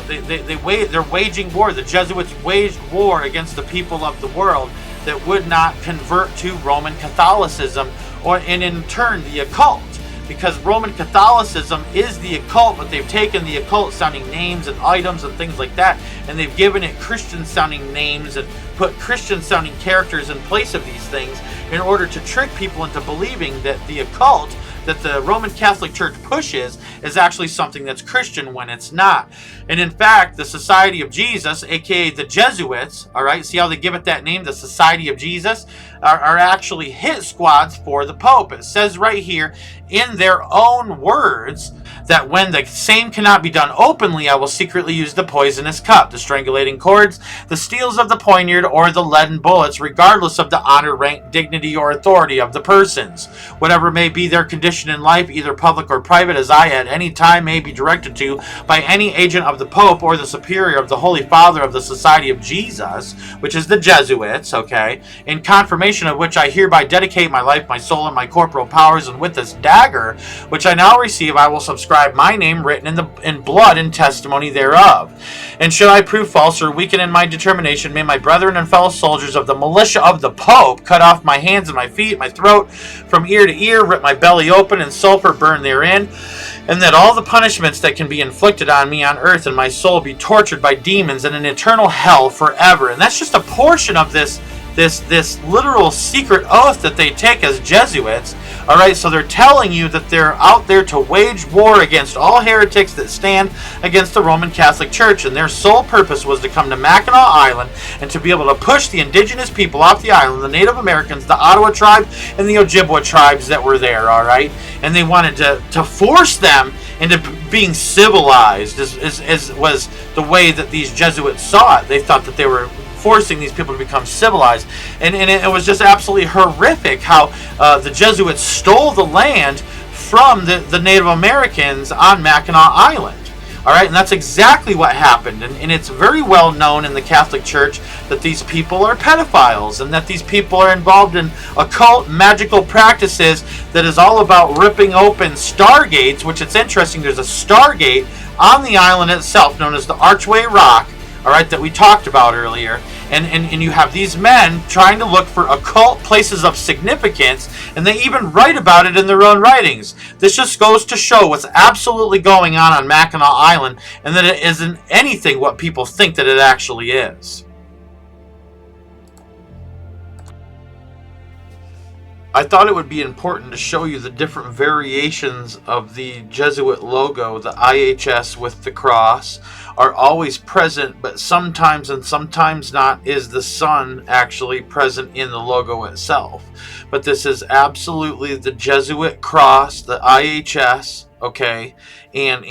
They're waging war. The Jesuits waged war against the people of the world that would not convert to Roman Catholicism, and in turn the occult. Because Roman Catholicism is the occult, but they've taken the occult sounding names and items and things like that, and they've given it Christian sounding names and put Christian sounding characters in place of these things in order to trick people into believing that the occult that the Roman Catholic Church pushes is actually something that's Christian when it's not. And in fact, the Society of Jesus, aka the Jesuits, all right, see how they give it that name, the Society of Jesus, are actually hit squads for the Pope. It says right here in their own words that when the same cannot be done openly, I will secretly use the poisonous cup, the strangulating cords, the steels of the poniard, or the leaden bullets, regardless of the honor, rank, dignity, or authority of the persons. Whatever may be their condition in life, either public or private, as I at any time may be directed to by any agent of the Pope or the superior of the Holy Father of the Society of Jesus, which is the Jesuits, okay, in confirmation of which I hereby dedicate my life, my soul, and my corporal powers, and with this dagger, which I now receive, I will subscribe my name written in blood in testimony thereof. And should I prove false or weaken in my determination, may my brethren and fellow soldiers of the militia of the Pope cut off my hands and my feet, my throat from ear to ear, rip my belly open, and sulfur burn therein, and that all the punishments that can be inflicted on me on earth and my soul be tortured by demons in an eternal hell forever. And that's just a portion of this literal secret oath that they take as Jesuits. All right, so they're telling you that they're out there to wage war against all heretics that stand against the Roman Catholic Church, and their sole purpose was to come to Mackinac Island and to be able to push the indigenous people off the island, the Native Americans, the Ottawa tribe, and the Ojibwa tribes that were there, all right? And they wanted to force them into being civilized, as was the way that these Jesuits saw it. They thought that they were forcing these people to become civilized, and it was just absolutely horrific how the Jesuits stole the land from the Native Americans on Mackinac Island. All right, and that's exactly what happened. And it's very well known in the Catholic Church that these people are pedophiles and that these people are involved in occult magical practices that is all about ripping open stargates, which it's interesting, there's a stargate on the island itself known as the Archway Rock, all right, that we talked about earlier. And you have these men trying to look for occult places of significance, and they even write about it in their own writings. This just goes to show what's absolutely going on Mackinac Island, and that it isn't anything what people think that it actually is. I thought it would be important to show you the different variations of the Jesuit logo. The IHS with the cross are always present, but sometimes and sometimes not is the sun actually present in the logo itself. But this is absolutely the Jesuit cross, the IHS, okay? And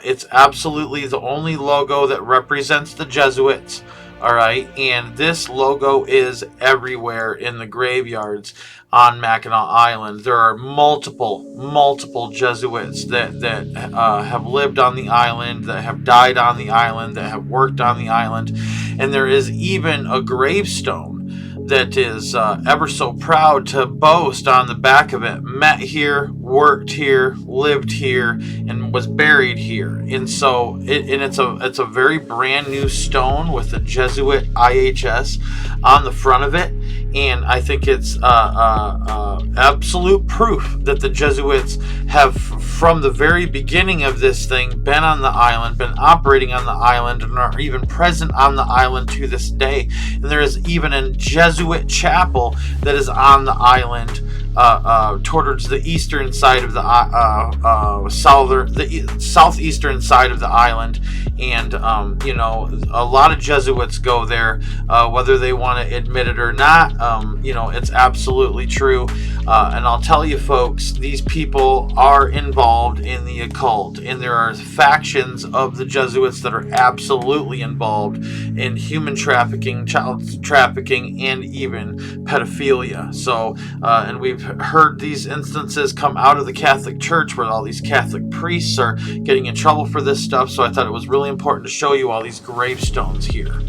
it's absolutely the only logo that represents the Jesuits. All right, and this logo is everywhere in the graveyards on Mackinac Island. There are multiple Jesuits that have lived on the island, that have died on the island, that have worked on the island, and there is even a gravestone that is ever so proud to boast on the back of it, met here, worked here, lived here, and was buried here. And so it's a very brand new stone with the Jesuit IHS on the front of it. And I think it's absolute proof that the Jesuits have, from the very beginning of this thing, been on the island, been operating on the island, and are even present on the island to this day. And there is even a Jesuit chapel that is on the island towards the eastern side of the southeastern side of the island. And you know, a lot of Jesuits go there, whether they want to admit it or not. You know, it's absolutely true. And I'll tell you folks, these people are involved in the occult, and there are factions of the Jesuits that are absolutely involved in human trafficking, child trafficking, and even pedophilia. So, and we've heard these instances come out of the Catholic Church where all these Catholic priests are getting in trouble for this stuff. So I thought it was really important to show you all these gravestones here.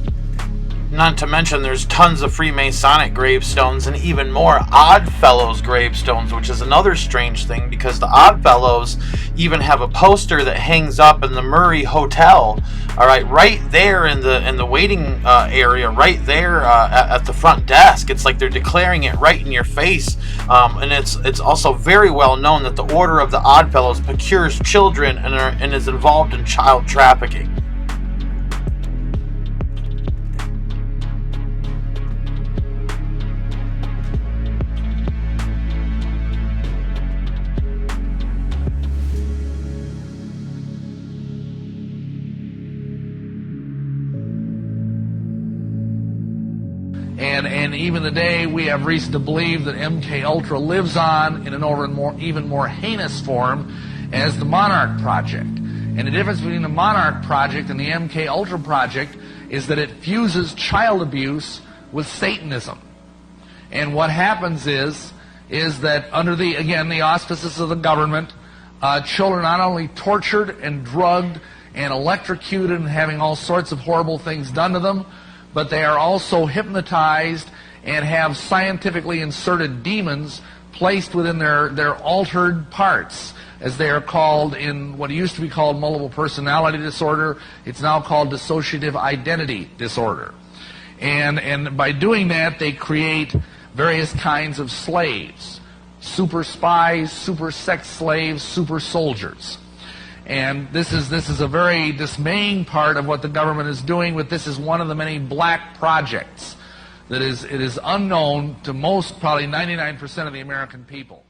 Not to mention there's tons of Freemasonic gravestones and even more Oddfellows gravestones, which is another strange thing because the Oddfellows even have a poster that hangs up in the Murray Hotel, all right there in the waiting area, right there at the front desk. It's like they're declaring it right in your face. And it's also very well known that the Order of the Oddfellows procures children and is involved in child trafficking. And even today, we have reason to believe that MK Ultra lives on in an even more heinous form as the Monarch Project. And the difference between the Monarch Project and the MK Ultra Project is that it fuses child abuse with Satanism. And what happens is that under the auspices of the government, children are not only tortured and drugged and electrocuted and having all sorts of horrible things done to them, but they are also hypnotized and have scientifically inserted demons placed within their altered parts, as they are called in what used to be called multiple personality disorder. It's now called dissociative identity disorder. And by doing that, they create various kinds of slaves, super spies, super sex slaves, super soldiers. And this is a very dismaying part of what the government is doing, but this is one of the many black projects that it is unknown to most, probably 99% of the American people.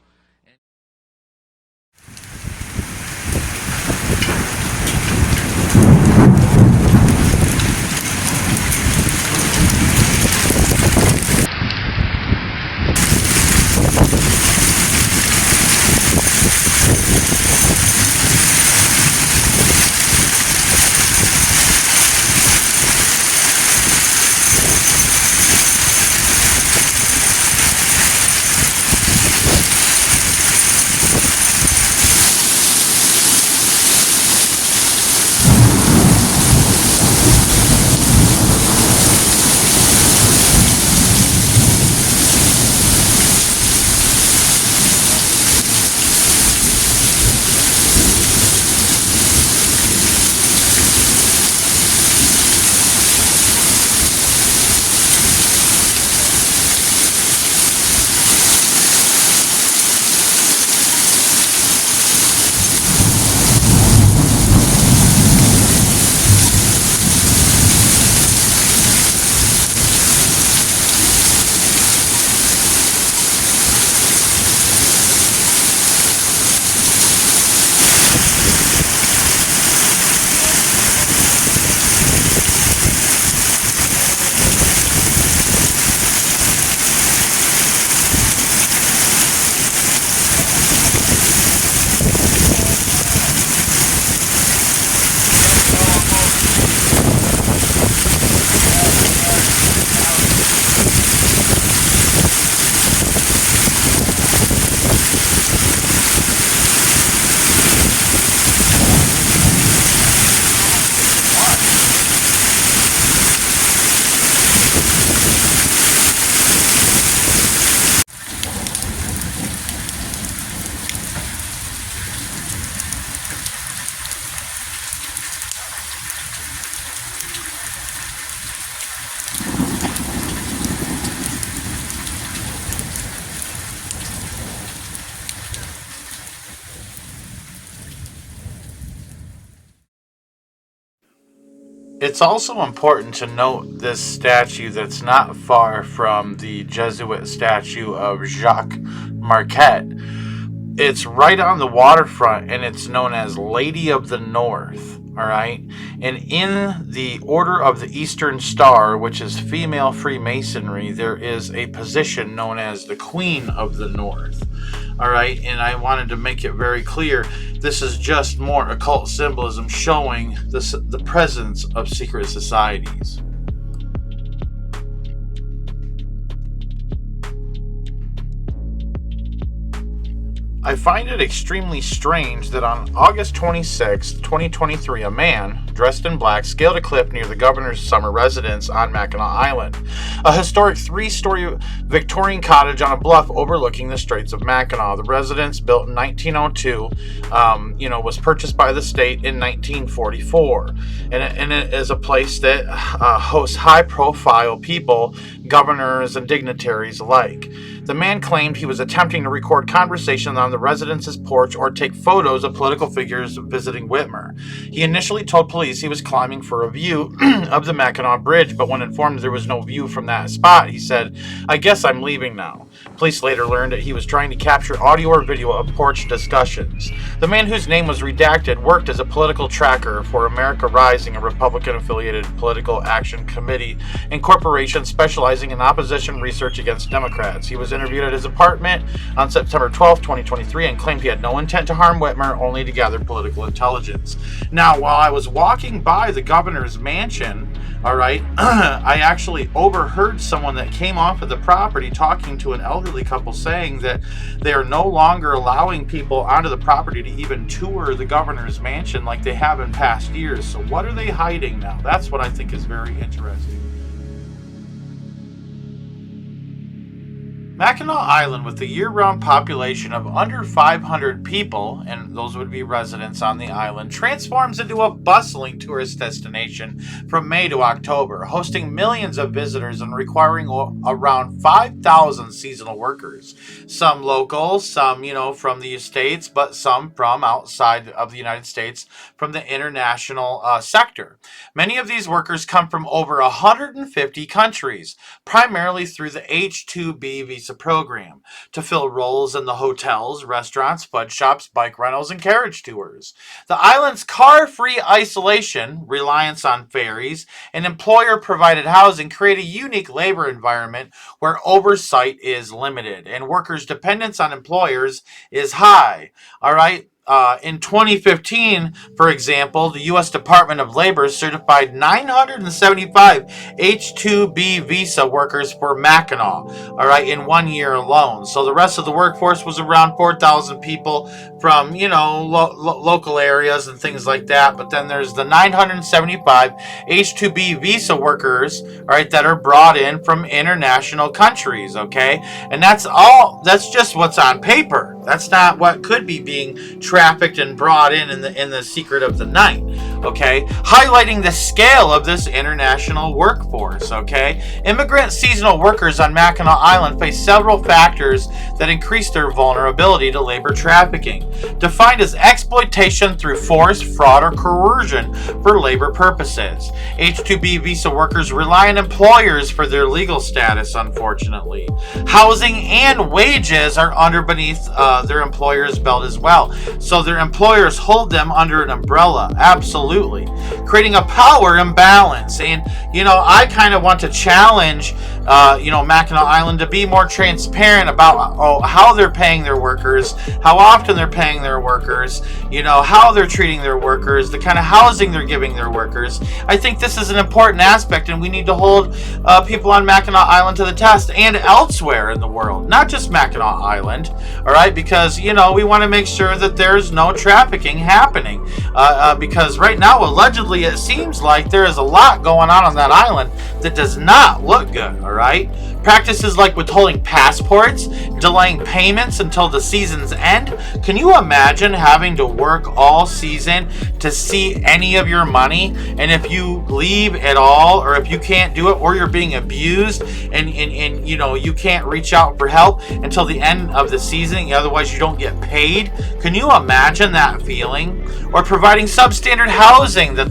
It's also important to note this statue that's not far from the Jesuit statue of Jacques Marquette. It's right on the waterfront, and it's known as Lady of the North, all right? And in the Order of the Eastern Star, which is female Freemasonry, there is a position known as the Queen of the North, all right? And I wanted to make it very clear, this is just more occult symbolism showing the presence of secret societies. I find it extremely strange that on August 26, 2023, a man, dressed in black, scaled a cliff near the governor's summer residence on Mackinac Island, a historic 3-story Victorian cottage on a bluff overlooking the Straits of Mackinac. The residence, built in 1902, was purchased by the state in 1944, and it is a place that hosts high-profile people, governors, and dignitaries alike. The man claimed he was attempting to record conversations on the residence's porch or take photos of political figures visiting Whitmer. He initially told police he was climbing for a view of the Mackinac Bridge, but when informed there was no view from that spot, he said, "I guess I'm leaving now." Police later learned that he was trying to capture audio or video of porch discussions. The man, whose name was redacted, worked as a political tracker for America Rising, a Republican-affiliated political action committee and corporation specializing in opposition research against Democrats. He was interviewed at his apartment on September 12, 2023, and claimed he had no intent to harm Whitmer, only to gather political intelligence. Now, while I was walking by the governor's mansion, all right, I actually overheard someone that came off of the property talking to an elderly couple saying that they are no longer allowing people onto the property to even tour the governor's mansion like they have in past years. So what are they hiding now? That's what I think is very interesting. Mackinac Island, with a year-round population of under 500 people, and those would be residents on the island, transforms into a bustling tourist destination from May to October, hosting millions of visitors and requiring around 5,000 seasonal workers. Some local, some, from the States, but some from outside of the United States, from the international sector. Many of these workers come from over 150 countries, primarily through the H-2B visa program, to fill roles in the hotels, restaurants, fudge shops, bike rentals, and carriage tours. The island's car-free isolation, reliance on ferries, and employer-provided housing create a unique labor environment where oversight is limited and workers' dependence on employers is high. All right. In 2015, for example, the U.S. Department of Labor certified 975 H-2B visa workers for Mackinac, all right, in 1 year alone. So the rest of the workforce was around 4,000 people from, local areas and things like that. But then there's the 975 H-2B visa workers, all right, that are brought in from international countries, okay? And that's just what's on paper. That's not what could be being trafficked and brought in the secret of the night, okay? Highlighting the scale of this international workforce, okay? Immigrant seasonal workers on Mackinac Island face several factors that increase their vulnerability to labor trafficking, defined as exploitation through force, fraud, or coercion for labor purposes. H-2B visa workers rely on employers for their legal status, unfortunately. Housing and wages are beneath their employer's belt as well. So their employers hold them under an umbrella, absolutely, creating a power imbalance. And, I kind of want to challenge, Mackinac Island to be more transparent about how they're paying their workers, how often they're paying their workers, how they're treating their workers, the kind of housing they're giving their workers. I think this is an important aspect, and we need to hold people on Mackinac Island to the test and elsewhere in the world, not just Mackinac Island, all right, because, we want to make sure that there's no trafficking happening, because right now, allegedly, it seems like there is a lot going on that island that does not look good, all right? Practices like withholding passports, delaying payments until the season's end. Can you imagine having to work all season to see any of your money? And if you leave at all, or if you can't do it, or you're being abused, and you know, you can't reach out for help until the end of the season, otherwise you don't get paid. Can you imagine that feeling? Or providing substandard housing that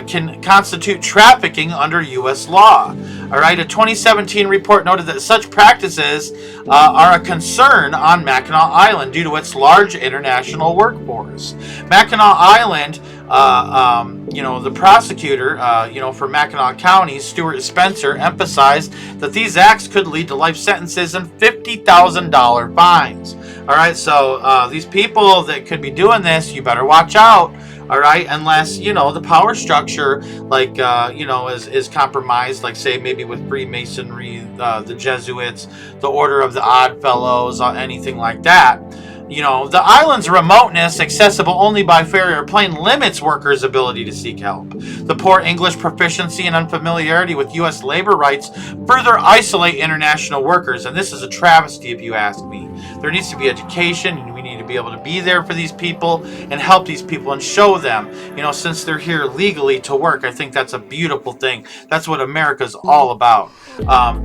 can constitute trafficking under U.S. law. All right, a 2017 report noted that such practices are a concern on Mackinac Island due to its large international workforce. Mackinac Island, the prosecutor, for Mackinac County, Stuart Spencer, emphasized that these acts could lead to life sentences and $50,000 fines. All right, so these people that could be doing this, you better watch out. All right, unless, the power structure, is compromised, like, say, maybe with Freemasonry, the Jesuits, the Order of the Odd Fellows, anything like that. The island's remoteness, accessible only by ferry or plane, limits workers' ability to seek help. The poor English proficiency and unfamiliarity with U.S. labor rights further isolate international workers, and this is a travesty if you ask me. There needs to be education, and we need to be able to be there for these people and help these people and show them, since they're here legally to work. I think that's a beautiful thing. That's what America's all about.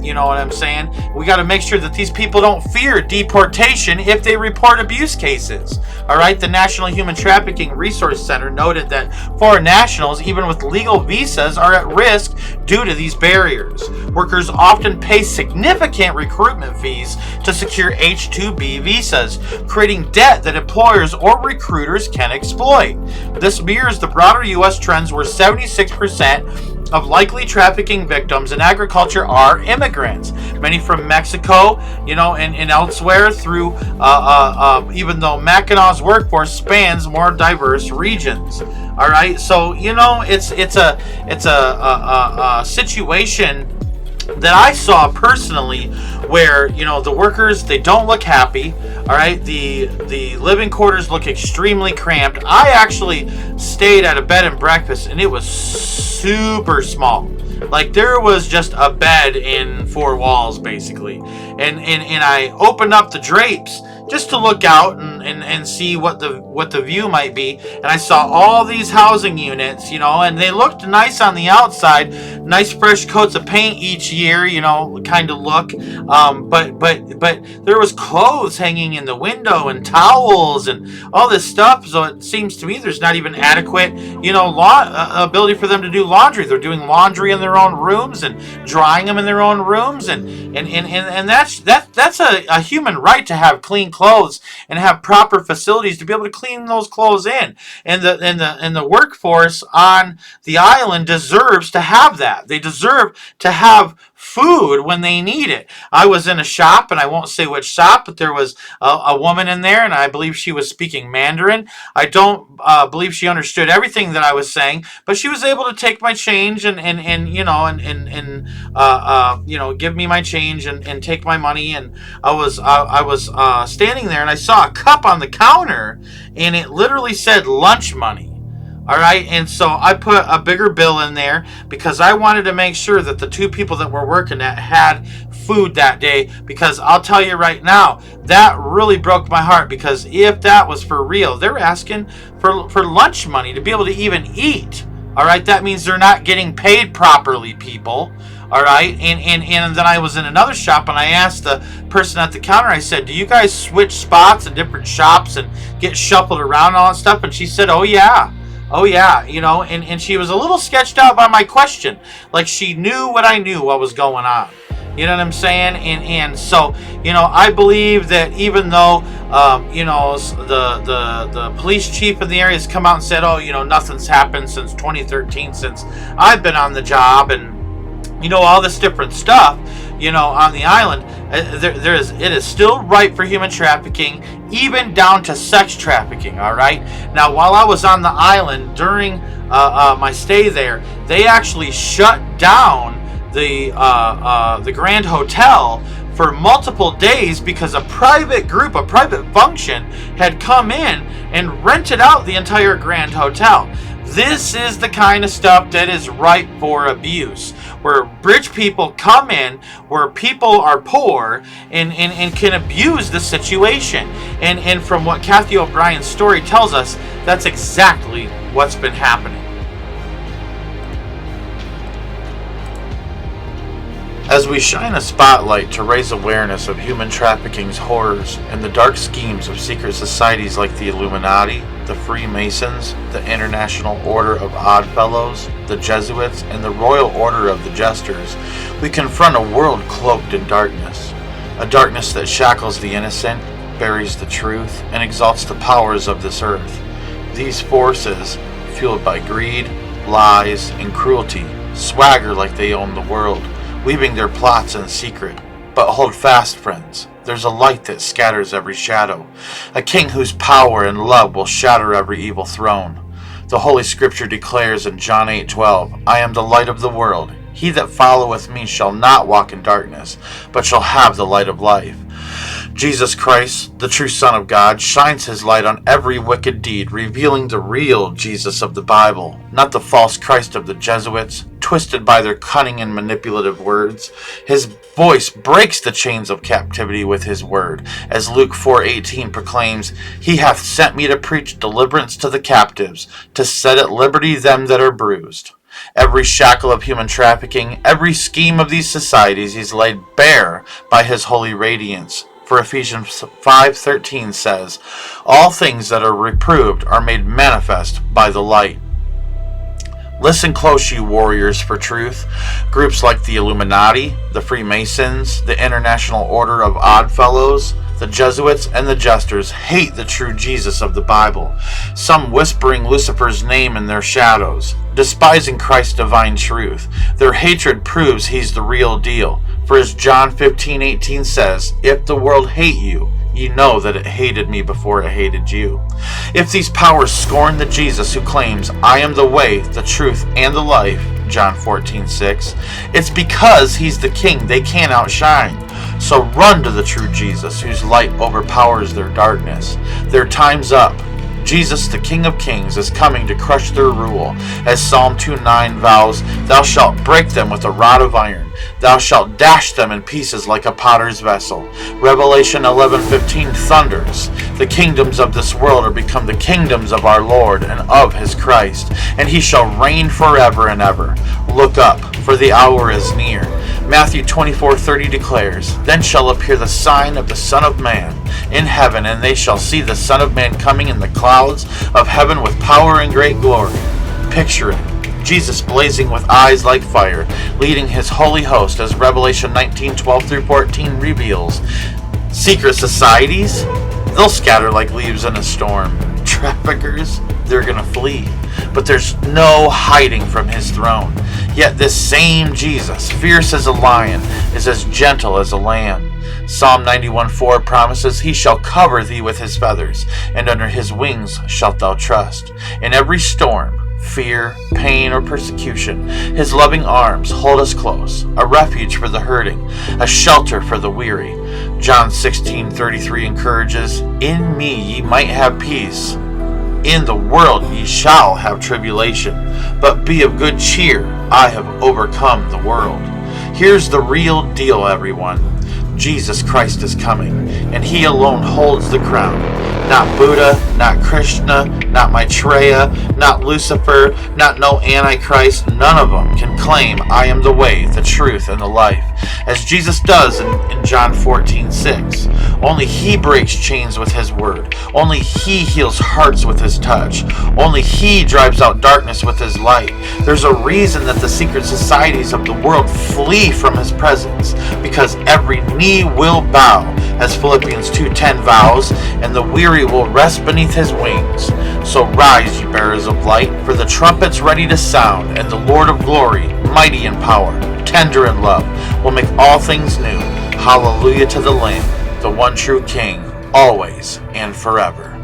You know what I'm saying? We got to make sure that these people don't fear deportation if they report abuse cases. All right, the National Human Trafficking Resource Center noted that foreign nationals, even with legal visas, are at risk due to these barriers. Workers often pay significant recruitment fees to secure H-2B visas, creating debt that employers or recruiters can exploit. This mirrors the broader U.S. trends where 76% of likely trafficking victims in agriculture are immigrants, many from Mexico, and elsewhere through, even though Mackinac's workforce spans more diverse regions. All right, so it's a situation that I saw personally where, the workers, they don't look happy. All right, the living quarters look extremely cramped. I actually stayed at a bed and breakfast, and it was super small. Like, there was just a bed in four walls, basically. And I opened up the drapes just to look out and see what the view might be. And I saw all these housing units, and they looked nice on the outside, nice fresh coats of paint each year, kind of look. But there was clothes hanging in the window and towels and all this stuff. So it seems to me there's not even adequate, ability for them to do laundry. They're doing laundry in their own rooms and drying them in their own rooms, and that's a human right to have clean clothes and have proper facilities to be able to clean those clothes in. And the workforce on the island deserves to have that. They deserve to have food when they need it. I was in a shop, and I won't say which shop, but there was a woman in there, and I believe she was speaking Mandarin. I don't believe she understood everything that I was saying, but she was able to take my change and give me my change and take my money. And I was standing there, and I saw a cup on the counter, and it literally said lunch money. All right, and so I put a bigger bill in there because I wanted to make sure that the two people that were working at had food that day, because I'll tell you right now, that really broke my heart, because if that was for real, they're asking for lunch money to be able to even eat. All right, that means they're not getting paid properly, people. All right, and then I was in another shop, and I asked the person at the counter, I said, do you guys switch spots in different shops and get shuffled around and all that stuff? And she said, oh yeah, and she was a little sketched out by my question. Like, she knew what I knew what was going on. You know what I'm saying? And so, I believe that even though, the police chief in the area has come out and said, oh, nothing's happened since 2013, since I've been on the job, and, all this different stuff, on the island, it is still right for human trafficking, even down to sex trafficking. All right. Now, while I was on the island during my stay there, they actually shut down the Grand Hotel for multiple days because a private function had come in and rented out the entire Grand Hotel. This is the kind of stuff that is ripe for abuse, where rich people come in, where people are poor, and can abuse the situation. And from what Kathy O'Brien's story tells us, that's exactly what's been happening. As we shine a spotlight to raise awareness of human trafficking's horrors and the dark schemes of secret societies like the Illuminati, the Freemasons, the International Order of Oddfellows, the Jesuits, and the Royal Order of the Jesters, we confront a world cloaked in darkness. A darkness that shackles the innocent, buries the truth, and exalts the powers of this earth. These forces, fueled by greed, lies, and cruelty, swagger like they own the world, weaving their plots in secret. But hold fast, friends. There's a light that scatters every shadow, a king whose power and love will shatter every evil throne. The Holy Scripture declares in John 8:12, I am the light of the world. He that followeth me shall not walk in darkness, but shall have the light of life. Jesus Christ, the true Son of God, shines his light on every wicked deed, revealing the real Jesus of the Bible, not the false Christ of the Jesuits, twisted by their cunning and manipulative words. His voice breaks the chains of captivity with his word, as Luke 4:18 proclaims, He hath sent me to preach deliverance to the captives, to set at liberty them that are bruised. Every shackle of human trafficking, every scheme of these societies is laid bare by his holy radiance. For Ephesians 5:13 says, All things that are reproved are made manifest by the light. Listen close, you warriors for truth. Groups like the Illuminati, the Freemasons, the International Order of Oddfellows, the Jesuits, and the Jesters hate the true Jesus of the Bible, some whispering Lucifer's name in their shadows, despising Christ's divine truth. Their hatred proves he's the real deal. For as John 15:18 says, If the world hate you, ye know that it hated me before it hated you. If these powers scorn the Jesus who claims, I am the way, the truth, and the life, John 14:6, it's because he's the king they can't outshine. So run to the true Jesus whose light overpowers their darkness. Their time's up. Jesus, the King of Kings, is coming to crush their rule. As Psalm 2:9 vows, Thou shalt break them with a rod of iron. Thou shalt dash them in pieces like a potter's vessel. Revelation 11:15 thunders. The kingdoms of this world are become the kingdoms of our Lord and of his Christ, and he shall reign forever and ever. Look up, for the hour is near. Matthew 24:30 declares, Then shall appear the sign of the Son of Man in heaven, and they shall see the Son of Man coming in the clouds of heaven with power and great glory. Picture it. Jesus blazing with eyes like fire, leading his holy host, as Revelation 19:12-14 reveals. Secret societies? They'll scatter like leaves in a storm. Traffickers? They're gonna flee. But there's no hiding from his throne. Yet this same Jesus, fierce as a lion, is as gentle as a lamb. Psalm 91:4 promises, He shall cover thee with his feathers, and under his wings shalt thou trust. In every storm, fear, pain, or persecution, his loving arms hold us close, a refuge for the hurting, a shelter for the weary. John 16:33 encourages, In me ye might have peace. In the world ye shall have tribulation, but be of good cheer, I have overcome the world. Here's the real deal, everyone. Jesus Christ is coming, and he alone holds the crown. Not Buddha, not Krishna, not Maitreya, not Lucifer, not no Antichrist. None of them can claim I am the way, the truth, and the life, as Jesus does in John 14:6. Only he breaks chains with his word. Only he heals hearts with his touch. Only he drives out darkness with his light. There's a reason that the secret societies of the world flee from his presence, because every knee will bow, as Philippians 2:10 vows, and the weary will rest beneath his wings. So rise, ye bearers of light, for the trumpet's ready to sound, and the Lord of glory, mighty in power, tender in love, will make all things new. Hallelujah to the Lamb, the one true King, always and forever.